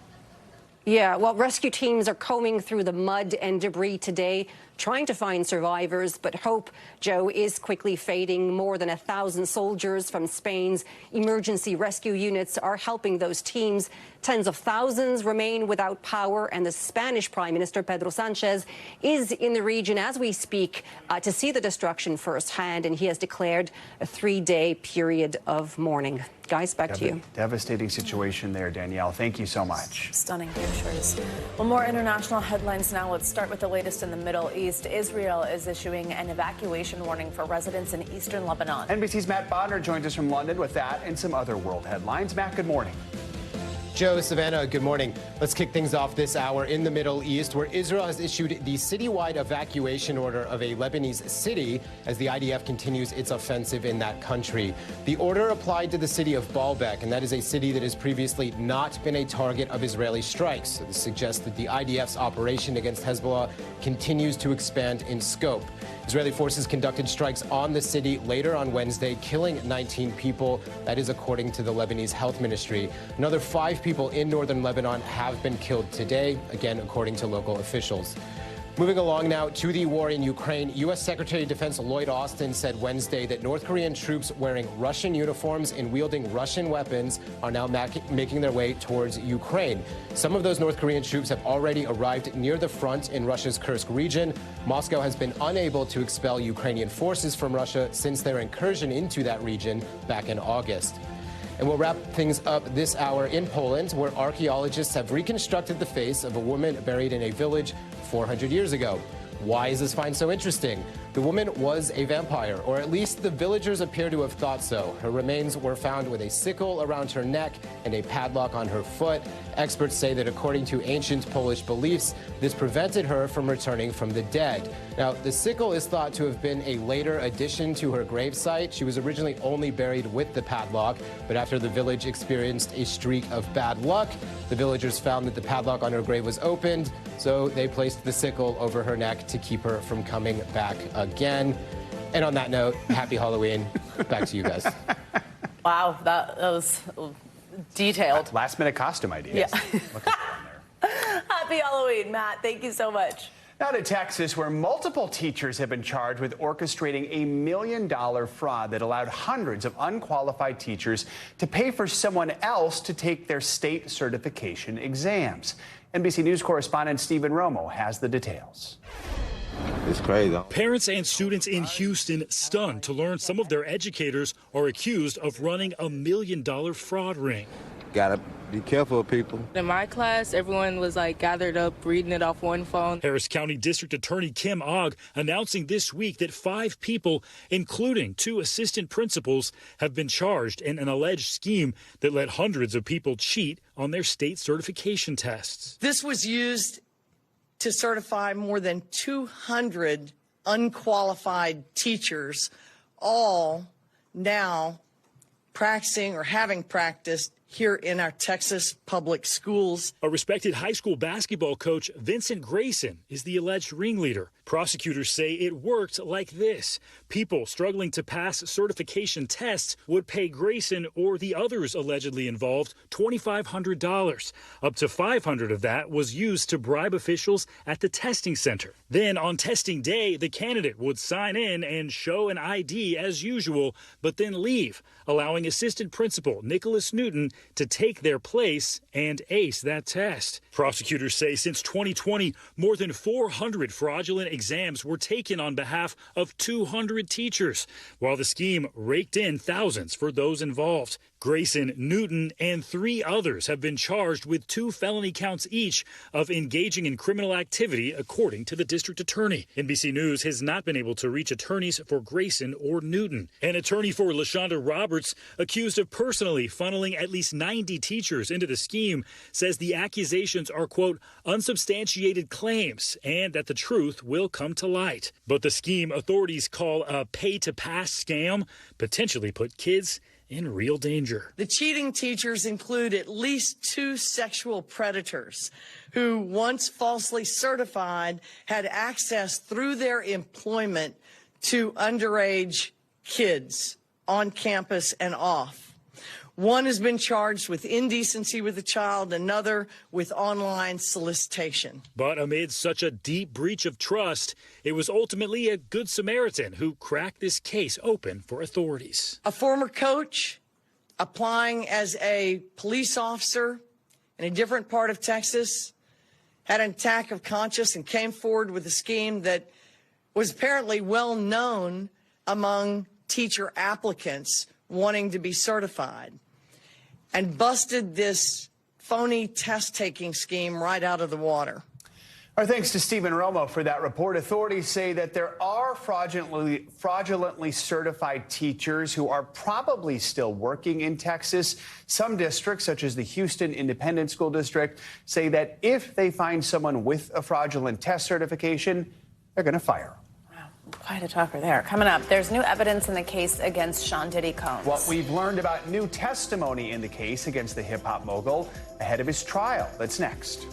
Yeah, well, rescue teams are combing through the mud and debris today, trying to find survivors, but hope, Joe, is quickly fading. More than 1,000 soldiers from Spain's emergency rescue units are helping those teams. Tens of thousands remain without power, and the Spanish Prime Minister Pedro Sanchez is in the region as we speak to see the destruction firsthand, and he has declared a 3-day period of mourning. Guys, back to you. Devastating situation there, Danielle. Thank you so much. Stunning pictures. Well, more international headlines now. Let's start with the latest in the Middle East. Israel is issuing an evacuation warning for residents in eastern Lebanon. NBC's Matt Bodner joins us from London with that and some other world headlines. Matt, good morning. Joe, Savannah, good morning. Let's kick things off this hour in the Middle East, where Israel has issued the citywide evacuation order of a Lebanese city as the IDF continues its offensive in that country. The order applied to the city of Baalbek, and that is a city that has previously not been a target of Israeli strikes. So this suggests that the IDF's operation against Hezbollah continues to expand in scope. Israeli forces conducted strikes on the city later on Wednesday, killing 19 people. That is according to the Lebanese health ministry. Another 5 people in northern Lebanon have been killed today, again, according to local officials. Moving along now to the war in Ukraine, U.S. Secretary of Defense Lloyd Austin said Wednesday that North Korean troops wearing Russian uniforms and wielding Russian weapons are now making their way towards Ukraine. Some of those North Korean troops have already arrived near the front in Russia's Kursk region. Moscow has been unable to expel Ukrainian forces from Russia since their incursion into that region back in August. And we'll wrap things up this hour in Poland, where archaeologists have reconstructed the face of a woman buried in a village 400 years ago. Why is this find so interesting? The woman was a vampire, or at least the villagers appear to have thought so. Her remains were found with a sickle around her neck and a padlock on her foot. Experts say that according to ancient Polish beliefs, this prevented her from returning from the dead. Now, the sickle is thought to have been a later addition to her gravesite. She was originally only buried with the padlock, but after the village experienced a streak of bad luck, the villagers found that the padlock on her grave was opened, so they placed the sickle over her neck to keep her from coming back again. And on that note, happy Halloween. Back to you guys. Wow, that was detailed. Last minute costume ideas. Yeah. Happy Halloween, Matt. Thank you so much. Now to Texas, where multiple teachers have been charged with orchestrating a $1 million fraud that allowed hundreds of unqualified teachers to pay for someone else to take their state certification exams. NBC News correspondent Stephen Romo has the details. It's crazy. Parents and students in Houston stunned to learn some of their educators are accused of running a $1 million fraud ring. Gotta be careful of people. In my class, everyone was like gathered up, reading it off one phone. Harris County District Attorney Kim Ogg announcing this week that 5 people, including 2 assistant principals, have been charged in an alleged scheme that let hundreds of people cheat on their state certification tests. This was used to certify more than 200 unqualified teachers, all now practicing or having practiced here in our Texas public schools. A respected high school basketball coach, Vincent Grayson, is the alleged ringleader. Prosecutors say it worked like this. People struggling to pass certification tests would pay Grayson or the others allegedly involved $2,500. Up to $500 of that was used to bribe officials at the testing center. Then on testing day, the candidate would sign in and show an ID as usual, but then leave, allowing assistant principal Nicholas Newton to take their place and ace that test. Prosecutors say since 2020, more than 400 fraudulent exams were taken on behalf of 200 teachers, while the scheme raked in thousands for those involved. Grayson, Newton, and 3 others have been charged with 2 felony counts each of engaging in criminal activity, according to the district attorney. NBC News has not been able to reach attorneys for Grayson or Newton. An attorney for LaShonda Roberts, accused of personally funneling at least 90 teachers into the scheme, says the accusations are, quote, unsubstantiated claims and that the truth will come to light. But the scheme authorities call a pay-to-pass scam potentially put kids in real danger. The cheating teachers include at least 2 sexual predators who, once falsely certified, had access through their employment to underage kids on campus and off. One has been charged with indecency with a child, another with online solicitation. But amid such a deep breach of trust, it was ultimately a Good Samaritan who cracked this case open for authorities. A former coach applying as a police officer in a different part of Texas had an attack of conscience and came forward with a scheme that was apparently well known among teacher applicants wanting to be certified, and busted this phony test-taking scheme right out of the water. Our thanks to Stephen Romo for that report. Authorities say that there are fraudulently certified teachers who are probably still working in Texas. Some districts, such as the Houston Independent School District, say that if they find someone with a fraudulent test certification, they're going to fire them. Quite a talker there. Coming up, there's new evidence in the case against Sean Diddy Combs. What we've learned about new testimony in the case against the hip-hop mogul ahead of his trial. That's next.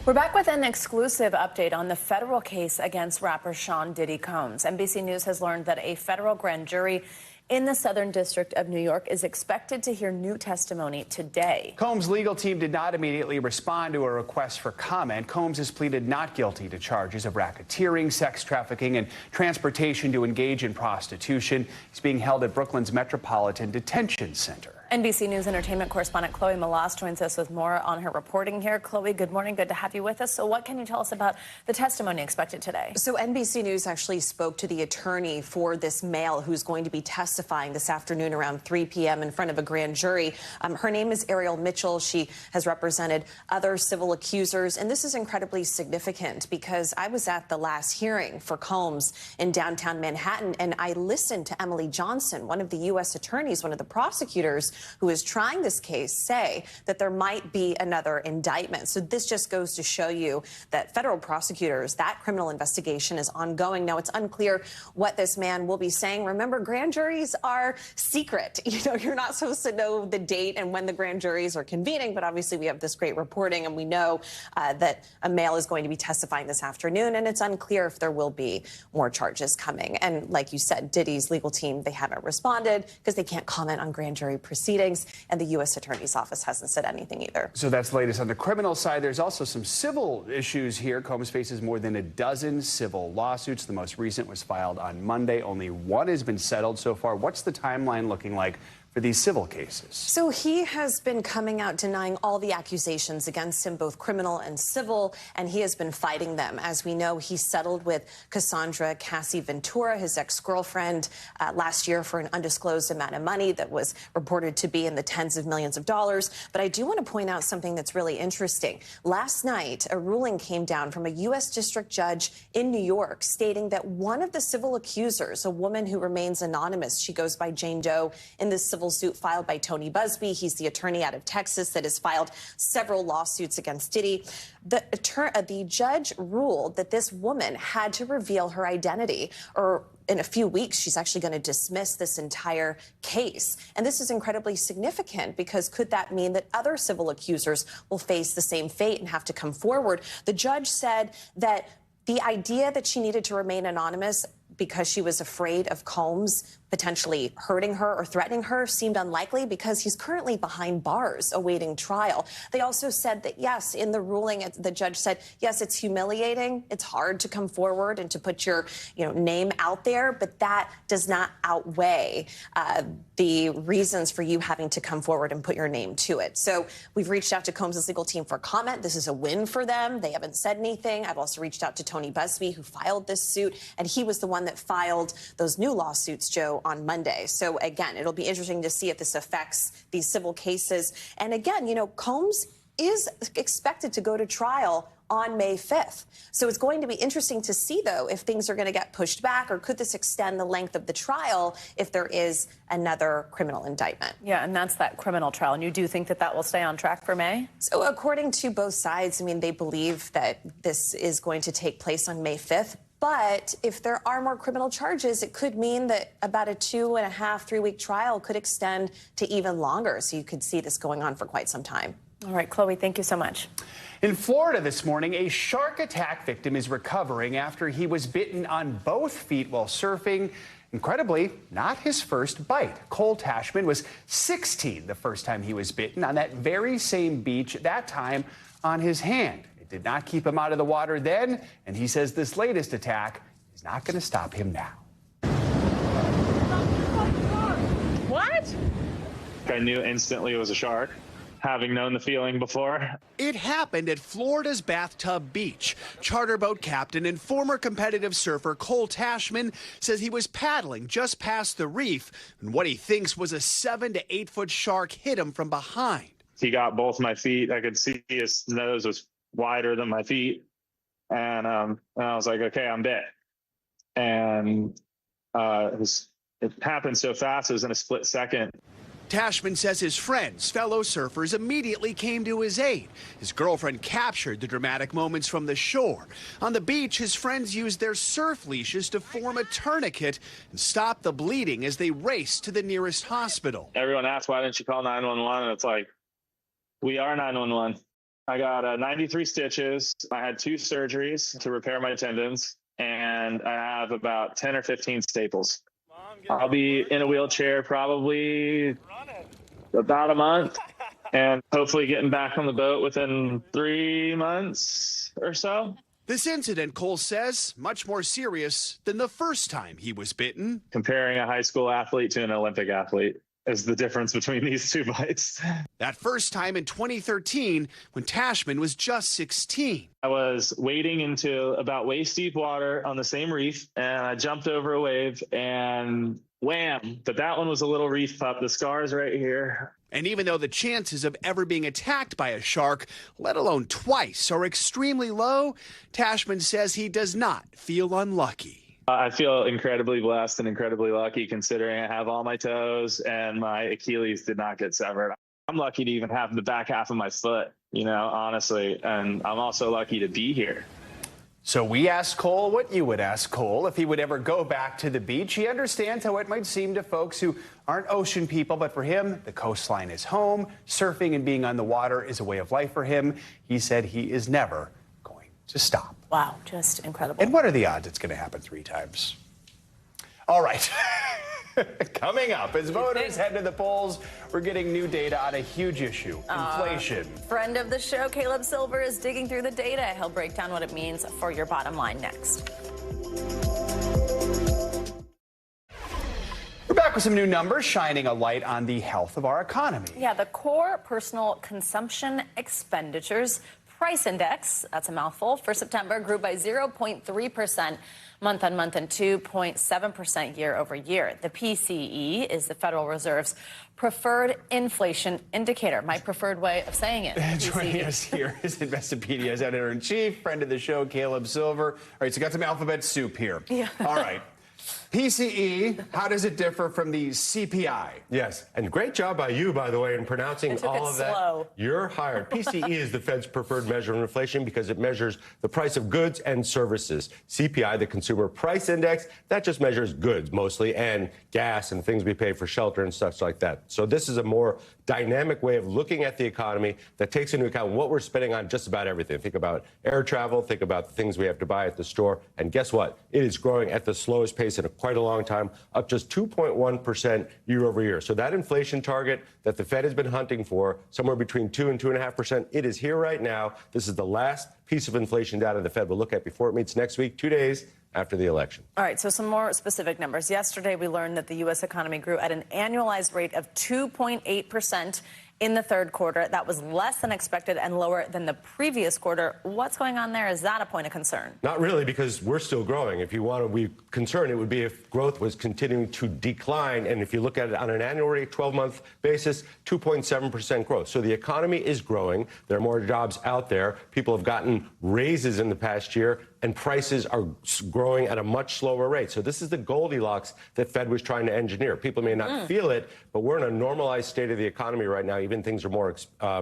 We're back with an exclusive update on the federal case against rapper Sean Diddy Combs. NBC News has learned that a federal grand jury in the Southern District of New York is expected to hear new testimony today. Combs' legal team did not immediately respond to a request for comment. Combs has pleaded not guilty to charges of racketeering, sex trafficking, and transportation to engage in prostitution. He's being held at Brooklyn's Metropolitan Detention Center. NBC News entertainment correspondent Chloe Malas joins us with more on her reporting here. Chloe, good morning. Good to have you with us. So what can you tell us about the testimony expected today? So NBC News actually spoke to the attorney for this male who's going to be testifying this afternoon around 3 p.m. in front of a grand jury. Her name is Ariel Mitchell. She has represented other civil accusers. And this is incredibly significant because I was at the last hearing for Combs in downtown Manhattan, and I listened to Emily Johnson, one of the U.S. attorneys, one of the prosecutors who is trying this case, say that there might be another indictment. So this just goes to show you that federal prosecutors, that criminal investigation is ongoing. Now, it's unclear what this man will be saying. Remember, grand juries are secret. You know, you're not supposed to know the date and when the grand juries are convening, but obviously we have this great reporting, and we know that a male is going to be testifying this afternoon, and it's unclear if there will be more charges coming. And like you said, Diddy's legal team, they haven't responded because they can't comment on grand jury proceedings, and the U.S. Attorney's Office hasn't said anything either. So that's the latest on the criminal side. There's also some civil issues here. Combs faces more than a dozen civil lawsuits. The most recent was filed on Monday. Only one has been settled so far. What's the timeline looking like for these civil cases. So he has been coming out denying all the accusations against him, both criminal and civil, and he has been fighting them. As we know, he settled with Cassandra Cassie Ventura, his ex-girlfriend, last year for an undisclosed amount of money that was reported to be in the tens of millions of dollars. But I do want to point out something that's really interesting. Last night, a ruling came down from a U.S. district judge in New York stating that one of the civil accusers, a woman who remains anonymous, she goes by Jane Doe, in this civil suit filed by Tony Busby. He's the attorney out of Texas that has filed several lawsuits against Diddy. The judge ruled that this woman had to reveal her identity, or in a few weeks, she's actually going to dismiss this entire case. And this is incredibly significant because could that mean that other civil accusers will face the same fate and have to come forward? The judge said that the idea that she needed to remain anonymous because she was afraid of Combs potentially hurting her or threatening her seemed unlikely because he's currently behind bars awaiting trial. They also said that, yes, in the ruling, the judge said, yes, it's humiliating. It's hard to come forward and to put your name out there, but that does not outweigh the reasons for you having to come forward and put your name to it. So we've reached out to Combs' legal team for comment. This is a win for them. They haven't said anything. I've also reached out to Tony Busby, who filed this suit, and he was the one that filed those new lawsuits, Joe, on Monday. So again, it'll be interesting to see if this affects these civil cases. And again, Combs is expected to go to trial on May 5th. So it's going to be interesting to see, though, if things are going to get pushed back, or could this extend the length of the trial if there is another criminal indictment? Yeah, and that's that criminal trial. And you do think that that will stay on track for May? So according to both sides, they believe that this is going to take place on May 5th. But if there are more criminal charges, it could mean that about a 2.5, 3-week trial could extend to even longer. So you could see this going on for quite some time. All right, Chloe, thank you so much. In Florida this morning, a shark attack victim is recovering after he was bitten on both feet while surfing. Incredibly, not his first bite. Cole Tashman was 16 the first time he was bitten on that very same beach, that time on his hand. It did not keep him out of the water then, and he says this latest attack is not going to stop him now. What? I knew instantly it was a shark, having known the feeling before. It happened at Florida's Bathtub Beach. Charter boat captain and former competitive surfer Cole Tashman says he was paddling just past the reef, and what he thinks was a 7 to 8 foot shark hit him from behind. He got both my feet. I could see his nose was wider than my feet. And I was like, okay, I'm bit. And it happened so fast, it was in a split second. Tashman says his friends, fellow surfers, immediately came to his aid. His girlfriend captured the dramatic moments from the shore. On the beach, his friends used their surf leashes to form a tourniquet and stop the bleeding as they raced to the nearest hospital. Everyone asked, why didn't you call 911? And it's like, we are 911. I got 93 stitches. I had 2 surgeries to repair my tendons, and I have about 10 or 15 staples. I'll be in a wheelchair probably about a month, and hopefully getting back on the boat within 3 months or so. This incident, Cole says, much more serious than the first time he was bitten. Comparing a high school athlete to an Olympic athlete is the difference between these 2 bites. That first time in 2013, when Tashman was just 16. I was wading into about waist deep water on the same reef, and I jumped over a wave and wham. But that one was a little reef pup. The scar's right here. And even though the chances of ever being attacked by a shark, let alone twice, are extremely low, Tashman says he does not feel unlucky. I feel incredibly blessed and incredibly lucky considering I have all my toes and my Achilles did not get severed. I'm lucky to even have the back half of my foot, honestly, and I'm also lucky to be here. So we asked Cole what you would ask Cole if he would ever go back to the beach. He understands how it might seem to folks who aren't ocean people, but for him, the coastline is home. Surfing and being on the water is a way of life for him. He said he is never going to stop. Wow, just incredible. And what are the odds it's going to happen 3 times? All right. Coming up, as voters head to the polls, we're getting new data on a huge issue, inflation. Friend of the show, Caleb Silver, is digging through the data. He'll break down what it means for your bottom line next. We're back with some new numbers shining a light on the health of our economy. Yeah, the core personal consumption expenditures price index, that's a mouthful, for September grew by 0.3% month on month and 2.7% year over year. The PCE is the Federal Reserve's preferred inflation indicator. My preferred way of saying it. Joining us here is Investopedia's editor-in-chief, friend of the show, Caleb Silver. All right, so got some alphabet soup here. Yeah. All right. PCE, how does it differ from the CPI? Yes, and great job by you, by the way, in pronouncing all of that. Slow. You're hired. PCE is the Fed's preferred measure of inflation because it measures the price of goods and services. CPI, the Consumer Price Index, that just measures goods mostly and gas and things we pay for shelter and stuff like that. So this is a more dynamic way of looking at the economy that takes into account what we're spending on just about everything. Think about air travel, think about the things we have to buy at the store, and guess what? It is growing at the slowest pace in quite a long time, up just 2.1% year over year. So that inflation target that the Fed has been hunting for, somewhere between 2 and 2.5%, it is here right now. This is the last piece of inflation data the Fed will look at before it meets next week, 2 days after the election. All right, so some more specific numbers. Yesterday, we learned that the U.S. economy grew at an annualized rate of 2.8% in the third quarter. That was less than expected and lower than the previous quarter. What's going on there? Is that a point of concern? Not really, because we're still growing. If you want to be concerned, it would be if growth was continuing to decline. And if you look at it on an annual rate, 12-month basis, 2.7% growth. So the economy is growing. There are more jobs out there. People have gotten raises in the past year, and prices are growing at a much slower rate. So this is the Goldilocks that Fed was trying to engineer. People may not feel it, but we're in a normalized state of the economy right now. Even things are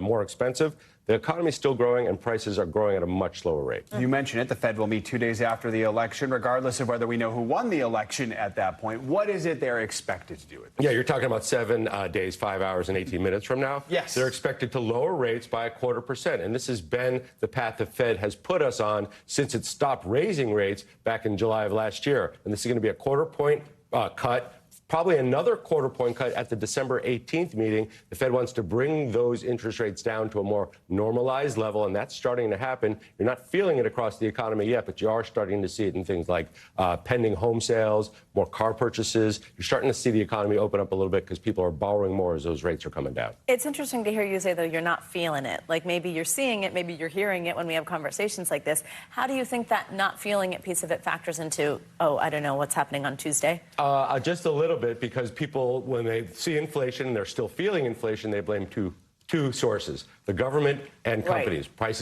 more expensive. The economy is still growing, and prices are growing at a much slower rate. You mentioned it. The Fed will meet 2 days after the election, regardless of whether we know who won the election at that point. What is it they're expected to do? Yeah, you're talking about 7 days, 5 hours, and 18 minutes from now. Yes. They're expected to lower rates by 0.25%. And this has been the path the Fed has put us on since it stopped raising rates back in July of last year. And this is going to be a 0.25 point cut. Probably another 0.25 point cut at the December 18th meeting. The Fed wants to bring those interest rates down to a more normalized level, and that's starting to happen. You're not feeling it across the economy yet, but you are starting to see it in things like pending home sales, more car purchases. You're starting to see the economy open up a little bit because people are borrowing more as those rates are coming down. It's interesting to hear you say, though, you're not feeling it. Like maybe you're seeing it, maybe you're hearing it when we have conversations like this. How do you think that not feeling it piece of it factors into, oh, I don't know, what's happening on Tuesday? Just a little bit, because people, when they see inflation and they're still feeling inflation, they blame two sources: the government and companies. Right.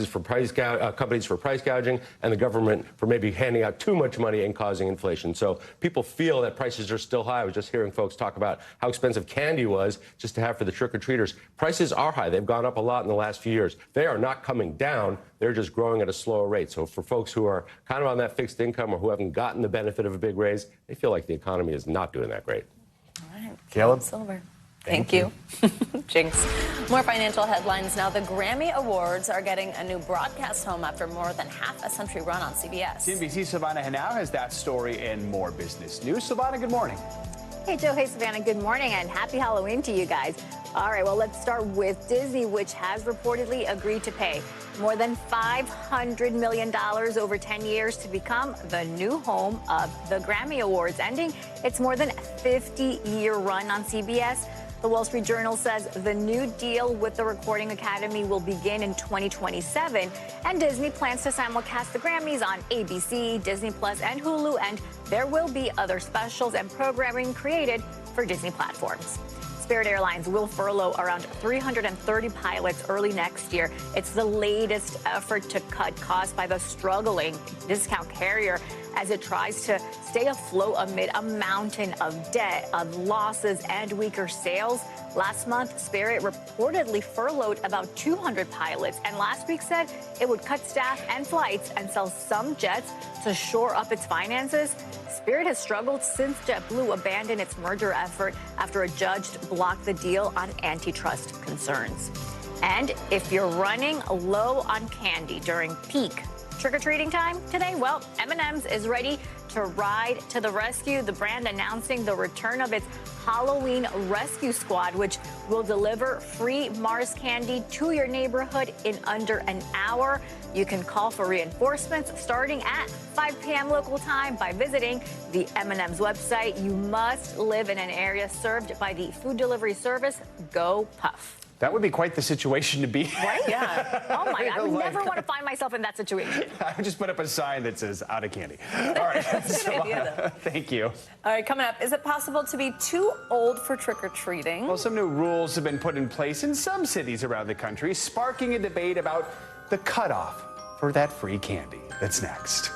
Companies for price gouging, and the government for maybe handing out too much money and causing inflation. So people feel that prices are still high. I was just hearing folks talk about how expensive candy was just to have for the trick-or-treaters. Prices are high. They've gone up a lot in the last few years. They are not coming down. They're just growing at a slower rate. So for folks who are kind of on that fixed income or who haven't gotten the benefit of a big raise, they feel like the economy is not doing that great. All right. Caleb Silver. Thank you. Jinx. More financial headlines now. The Grammy Awards are getting a new broadcast home after more than half a century run on CBS. NBC's Savannah Hanau has that story and more business news. Savannah, good morning. Hey, Joe. Hey, Savannah. Good morning and happy Halloween to you guys. All right, well, let's start with Disney, which has reportedly agreed to pay more than $500 million over 10 years to become the new home of the Grammy Awards, ending its more than 50-year run on CBS. The Wall Street Journal says the new deal with the Recording Academy will begin in 2027, and Disney plans to simulcast the Grammys on ABC, Disney Plus, and Hulu, and there will be other specials and programming created for Disney platforms. Spirit Airlines will furlough around 330 pilots early next year. It's the latest effort to cut costs by the struggling discount carrier as it tries to stay afloat amid a mountain of debt, of losses, and weaker sales. Last month, Spirit reportedly furloughed about 200 pilots, and last week said it would cut staff and flights and sell some jets to shore up its finances. Spirit has struggled since JetBlue abandoned its merger effort after a judge blocked the deal on antitrust concerns. And if you're running low on candy during peak Trick-or-treating time today? Well, M&M's is ready to ride to the rescue. The brand announcing the return of its Halloween Rescue Squad, which will deliver free Mars candy to your neighborhood in under an hour. You can call for reinforcements starting at 5 p.m. local time by visiting the M&M's website. You must live in an area served by the food delivery service Go Puff. That would be quite the situation to be. Right? Yeah. Oh, my God. I would never want to find myself in that situation. I would just put up a sign that says out of candy. All right. Thank you. All right, coming up, is it possible to be too old for trick-or-treating? Well, some new rules have been put in place in some cities around the country, sparking a debate about the cutoff for that free candy. That's next.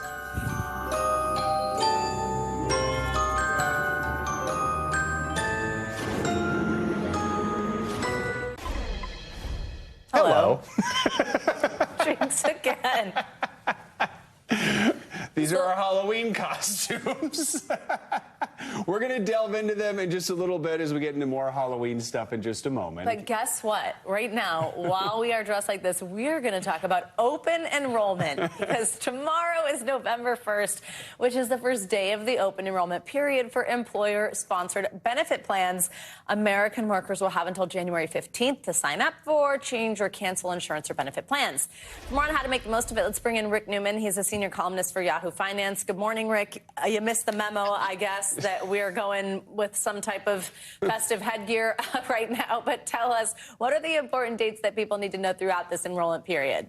Hello. Drinks again. These are our Halloween costumes. We're going to delve into them in just a little bit as we get into more Halloween stuff in just a moment. But guess what? Right now, while we are dressed like this, we're going to talk about open enrollment because tomorrow is November 1st, which is the first day of the open enrollment period for employer-sponsored benefit plans. American workers will have until January 15th to sign up for, change, or cancel insurance or benefit plans. For more on how to make the most of it, let's bring in Rick Newman. He's a senior columnist for Yahoo Finance. Good morning, Rick. You missed the memo, I guess, that we're going with some type of festive headgear right now. But tell us, what are the important dates that people need to know throughout this enrollment period?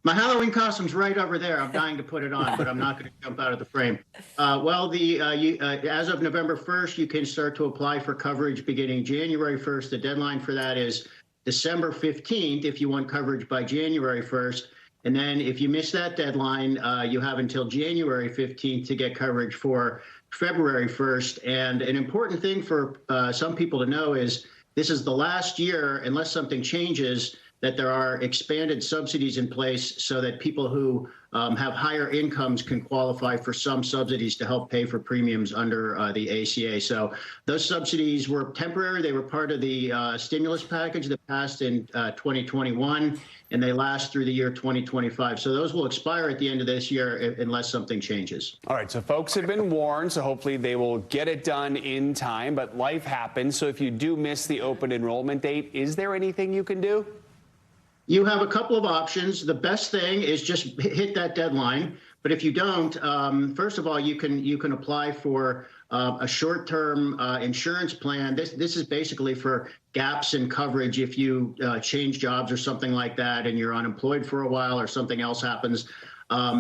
My Halloween costume's right over there. I'm dying to put it on, but I'm not going to jump out of the frame. As of November 1st, you can start to apply for coverage beginning January 1st. The deadline for that is December 15th if you want coverage by January 1st. And then if you miss that deadline, you have until January 15th to get coverage for February 1st. And an important thing for some people to know is this is the last year, unless something changes, that there are expanded subsidies in place so that people who have higher incomes can qualify for some subsidies to help pay for premiums under the ACA. So those subsidies were temporary. They were part of the stimulus package that passed in 2021, and they last through the year 2025. So those will expire at the end of this year unless something changes. All right, so folks have been warned, so hopefully they will get it done in time, but life happens. So if you do miss the open enrollment date, is there anything you can do? You have a couple of options. The best thing is just hit that deadline. But if you don't, first of all, you can apply for a short-term insurance plan. This is basically for gaps in coverage if you change jobs or something like that and you're unemployed for a while or something else happens.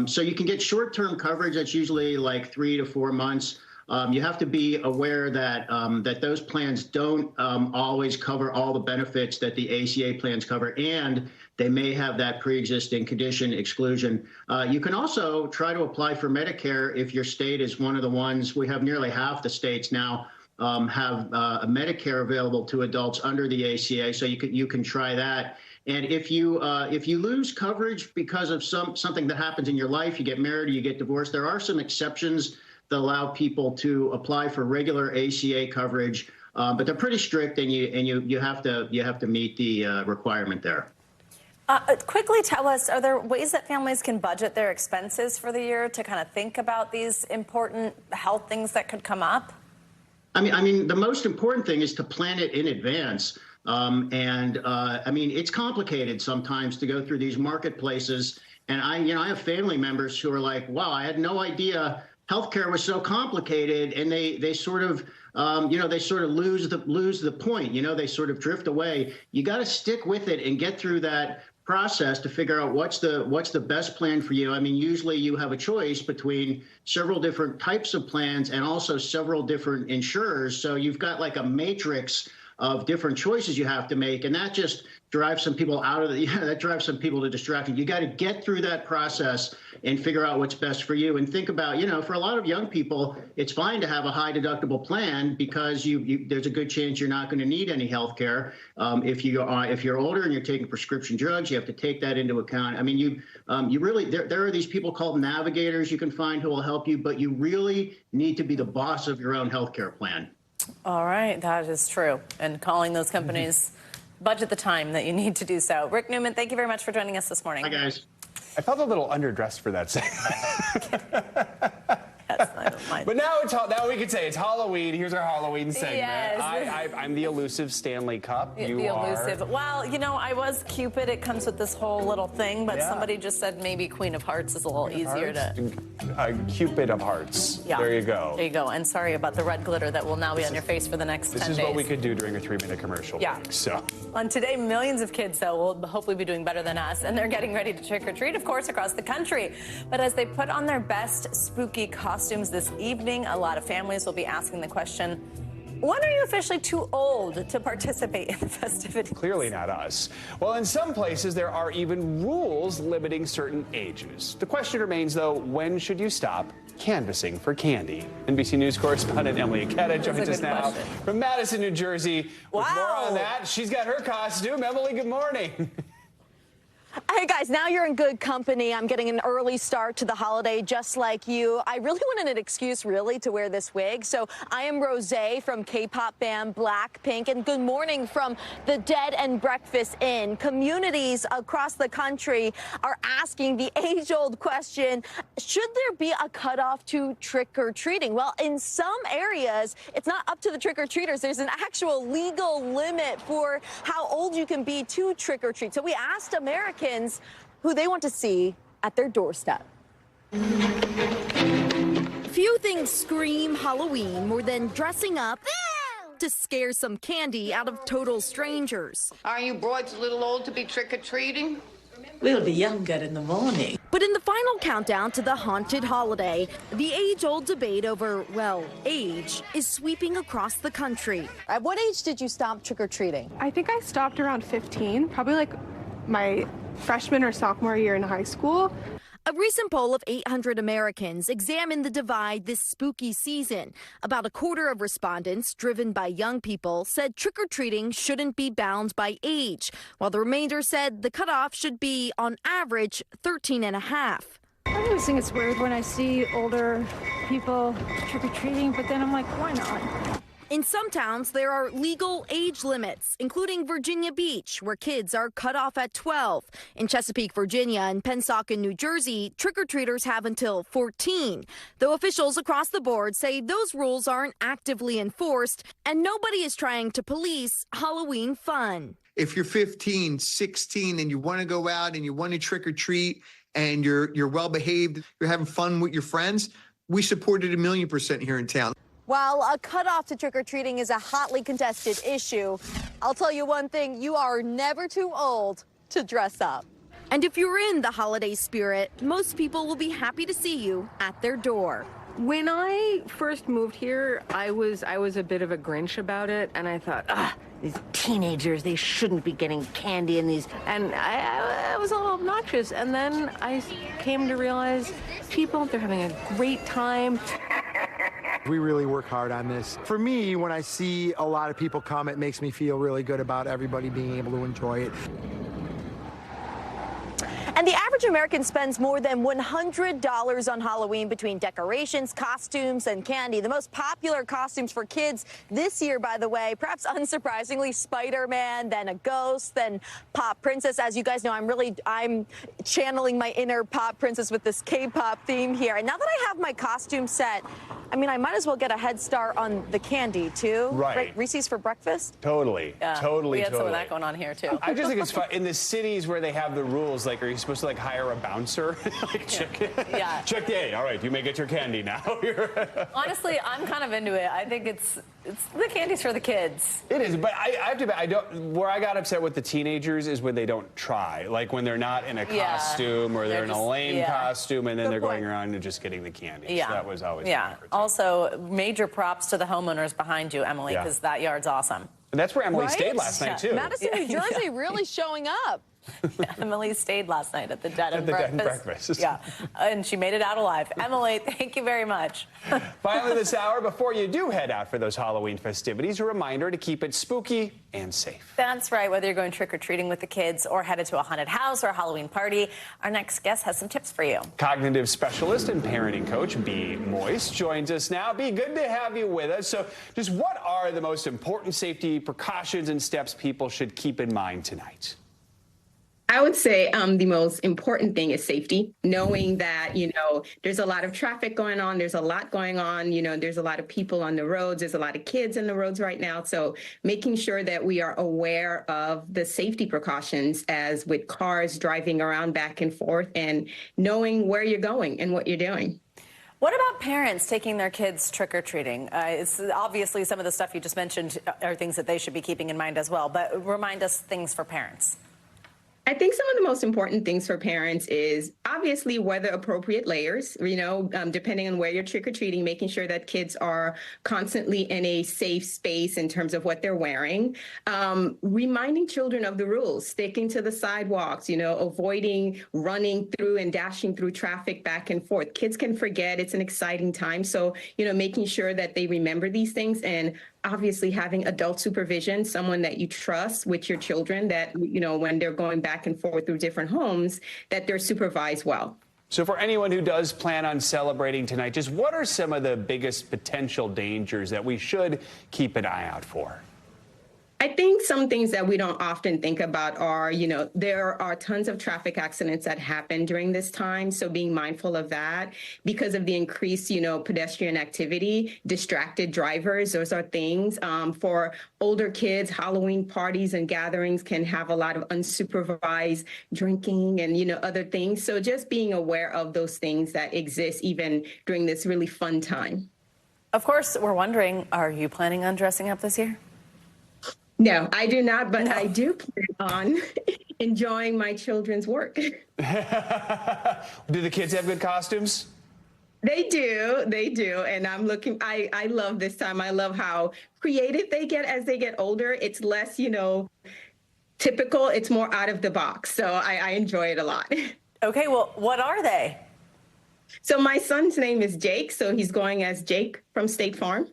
So you can get short-term coverage. That's usually like 3 to 4 months. You have to be aware that that those plans don't always cover all the benefits that the ACA plans cover, and they may have that pre-existing condition exclusion. You can also try to apply for Medicare if your state is one of the ones. We have nearly half the states now have a Medicare available to adults under the ACA, so you can try that. And if you lose coverage because of something that happens in your life, you get married, or you get divorced, there are some exceptions that allow people to apply for regular ACA coverage, but they're pretty strict, and you have to meet the requirement there. Quickly tell us, are there ways that families can budget their expenses for the year to kind of think about these important health things that could come up? I mean, the most important thing is to plan it in advance. I mean, it's complicated sometimes to go through these marketplaces, and I have family members who are like, wow, I had no idea healthcare was so complicated, and they sort of lose the point. They sort of drift away. You got to stick with it and get through that process to figure out what's the best plan for you. I mean, usually you have a choice between several different types of plans and also several different insurers. So you've got like a matrix of different choices you have to make, and that just drives some people out of that drives some people to distraction. You got to get through that process and figure out what's best for you, and think about, for a lot of young people, it's fine to have a high deductible plan because there's a good chance you're not going to need any health care. If you're older and you're taking prescription drugs, you have to take that into account. I mean, there are these people called navigators you can find who will help you, but you really need to be the boss of your own health care plan. All right, that is true. And calling those companies, budget the time that you need to do so. Rick Newman, thank you very much for joining us this morning. Hi, guys. I felt a little underdressed for that segment. Yes, I don't mind. But now now we can say it's Halloween. Here's our Halloween segment. Yes. I'm the elusive Stanley Cup. The elusive. Well, you know, I was Cupid. It comes with this whole little thing, but somebody just said maybe Queen of Hearts is a little easier to. Cupid of Hearts. Yeah. There you go. There you go. And sorry about the red glitter that will now be on your face for the next 10 days. This is what we could do during a 3-minute commercial. Yeah. So. On today, millions of kids, though, will hopefully be doing better than us, and they're getting ready to trick or treat, of course, across the country. But as they put on their best spooky costumes this evening, a lot of families will be asking the question, when are you officially too old to participate in the festivities? Clearly not us. Well, in some places, there are even rules limiting certain ages. The question remains, though, when should you stop canvassing for candy? NBC News correspondent Emily Aketa joins us now from Madison, New Jersey. With more on that, she's got her costume. Emily, good morning. Hey guys, now you're in good company. I'm getting an early start to the holiday just like you. I really wanted an excuse really to wear this wig. So I am Rosé from K-pop band Blackpink, and good morning from the Dead and Breakfast Inn. Communities across the country are asking the age-old question, should there be a cutoff to trick-or-treating? Well, in some areas, it's not up to the trick-or-treaters. There's an actual legal limit for how old you can be to trick-or-treat. So we asked Americans who they want to see at their doorstep. Few things scream Halloween more than dressing up to scare some candy out of total strangers. Are you boys a little old to be trick-or-treating? We'll be younger in the morning. But in the final countdown to the haunted holiday, the age-old debate over, well, age is sweeping across the country. At what age did you stop trick-or-treating? I think I stopped around 15, probably like my freshman or sophomore year in high school. A recent poll of 800 Americans examined the divide this spooky season. About a quarter of respondents, driven by young people, said trick-or-treating shouldn't be bound by age, while the remainder said the cutoff should be, on average, 13 and a half. I always think it's weird when I see older people trick-or-treating, but then I'm like, why not? In some towns, there are legal age limits, including Virginia Beach, where kids are cut off at 12. In Chesapeake, Virginia, and Pensacola, New Jersey, trick-or-treaters have until 14. Though officials across the board say those rules aren't actively enforced, and nobody is trying to police Halloween fun. If you're 15, 16, and you want to go out and you want to trick-or-treat, and you're well-behaved, you're having fun with your friends, we support it 1,000,000% here in town. While a cutoff to trick-or-treating is a hotly contested issue, I'll tell you one thing, you are never too old to dress up. And if you're in the holiday spirit, most people will be happy to see you at their door. When I first moved here, I was a bit of a Grinch about it, and I thought, these teenagers, they shouldn't be getting candy and these, and I was a little obnoxious. And then I came to realize people, they're having a great time. We really work hard on this. For me, when I see a lot of people come, it makes me feel really good about everybody being able to enjoy it. And the average American spends more than $100 on Halloween between decorations, costumes, and candy. The most popular costumes for kids this year, by the way, perhaps unsurprisingly, Spider-Man, then a ghost, then Pop Princess. As you guys know, I'm channeling my inner Pop Princess with this K-pop theme here. And now that I have my costume set, I mean, I might as well get a head start on the candy, too. Right. Reese's for breakfast? Totally. Totally. We had some of that going on here, too. I just think it's fun. In the cities where they have the rules, like, are you supposed to, like, hire a bouncer? Check the A. All right, you may get your candy now. Honestly, I'm kind of into it. I think it's the candy's for the kids. It is, but I have to. Where I got upset with the teenagers is when they don't try, like when they're not in a costume or they're in a lame costume, and then they're going around and just getting the candy. Yeah, so that was always Also, major props to the homeowners behind you, Emily, because that yard's awesome. And that's where Emily stayed last night too. Madison, New Jersey, really showing up. Emily stayed last night at the Dead and Breakfast. Yeah, and she made it out alive. Emily, thank you very much. Finally this hour, before you do head out for those Halloween festivities, a reminder to keep it spooky and safe. That's right. Whether you're going trick-or-treating with the kids or headed to a haunted house or a Halloween party, our next guest has some tips for you. Cognitive specialist and parenting coach B. Moist joins us now. B, good to have you with us. So just what are the most important safety precautions and steps people should keep in mind tonight? I would say the most important thing is safety, knowing that, there's a lot of traffic going on. There's a lot going on. There's a lot of people on the roads. There's a lot of kids in the roads right now. So making sure that we are aware of the safety precautions as with cars driving around back and forth and knowing where you're going and what you're doing. What about parents taking their kids trick-or-treating? It's obviously some of the stuff you just mentioned are things that they should be keeping in mind as well, but remind us things for parents. I think some of the most important things for parents is obviously weather appropriate layers, depending on where you're trick-or-treating, making sure that kids are constantly in a safe space in terms of what they're wearing, reminding children of the rules, sticking to the sidewalks, avoiding running through and dashing through traffic back and forth. Kids can forget, it's an exciting time. So, making sure that they remember these things and obviously having adult supervision, someone that you trust with your children that, when they're going back and forth through different homes, that they're supervised well. So for anyone who does plan on celebrating tonight, just what are some of the biggest potential dangers that we should keep an eye out for? I think some things that we don't often think about are, there are tons of traffic accidents that happen during this time. So being mindful of that because of the increased, pedestrian activity, distracted drivers, those are things. For older kids, Halloween parties and gatherings can have a lot of unsupervised drinking and, other things. So just being aware of those things that exist even during this really fun time. Of course, we're wondering, are you planning on dressing up this year? No, I do not, but I do plan on enjoying my children's work. Do the kids have good costumes? They do. And I love this time. I love how creative they get as they get older. It's less, typical. It's more out of the box. So I enjoy it a lot. Okay, well, what are they? So my son's name is Jake. So he's going as Jake from State Farm.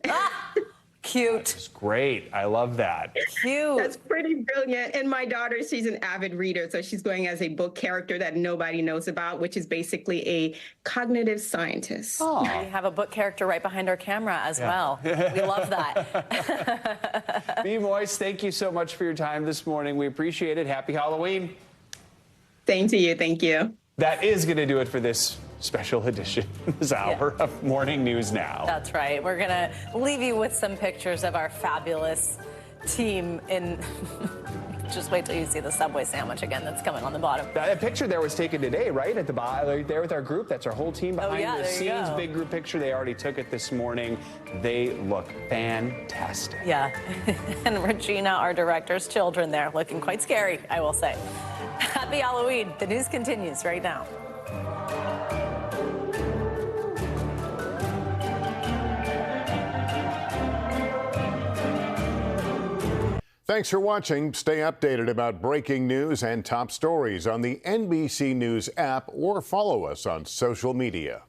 Cute. That's great. I love that. Cute. That's pretty brilliant. And my daughter, she's an avid reader. So she's going as a book character that nobody knows about, which is basically a cognitive scientist. Oh. We have a book character right behind our camera as well. We love that. B. Moise, thank you so much for your time this morning. We appreciate it. Happy Halloween. Same to you. Thank you. That is going to do it for this special edition, this hour of Morning News Now. That's right. We're going to leave you with some pictures of our fabulous team in... Just wait till you see the Subway sandwich again that's coming on the bottom. That picture there was taken today, right? At the bottom, right there with our group. That's our whole team behind the scenes. Big group picture. They already took it this morning. They look fantastic. Yeah. And Regina, our director's children there, looking quite scary, I will say. Happy Halloween. The news continues right now. Thanks for watching. Stay updated about breaking news and top stories on the NBC News app or follow us on social media.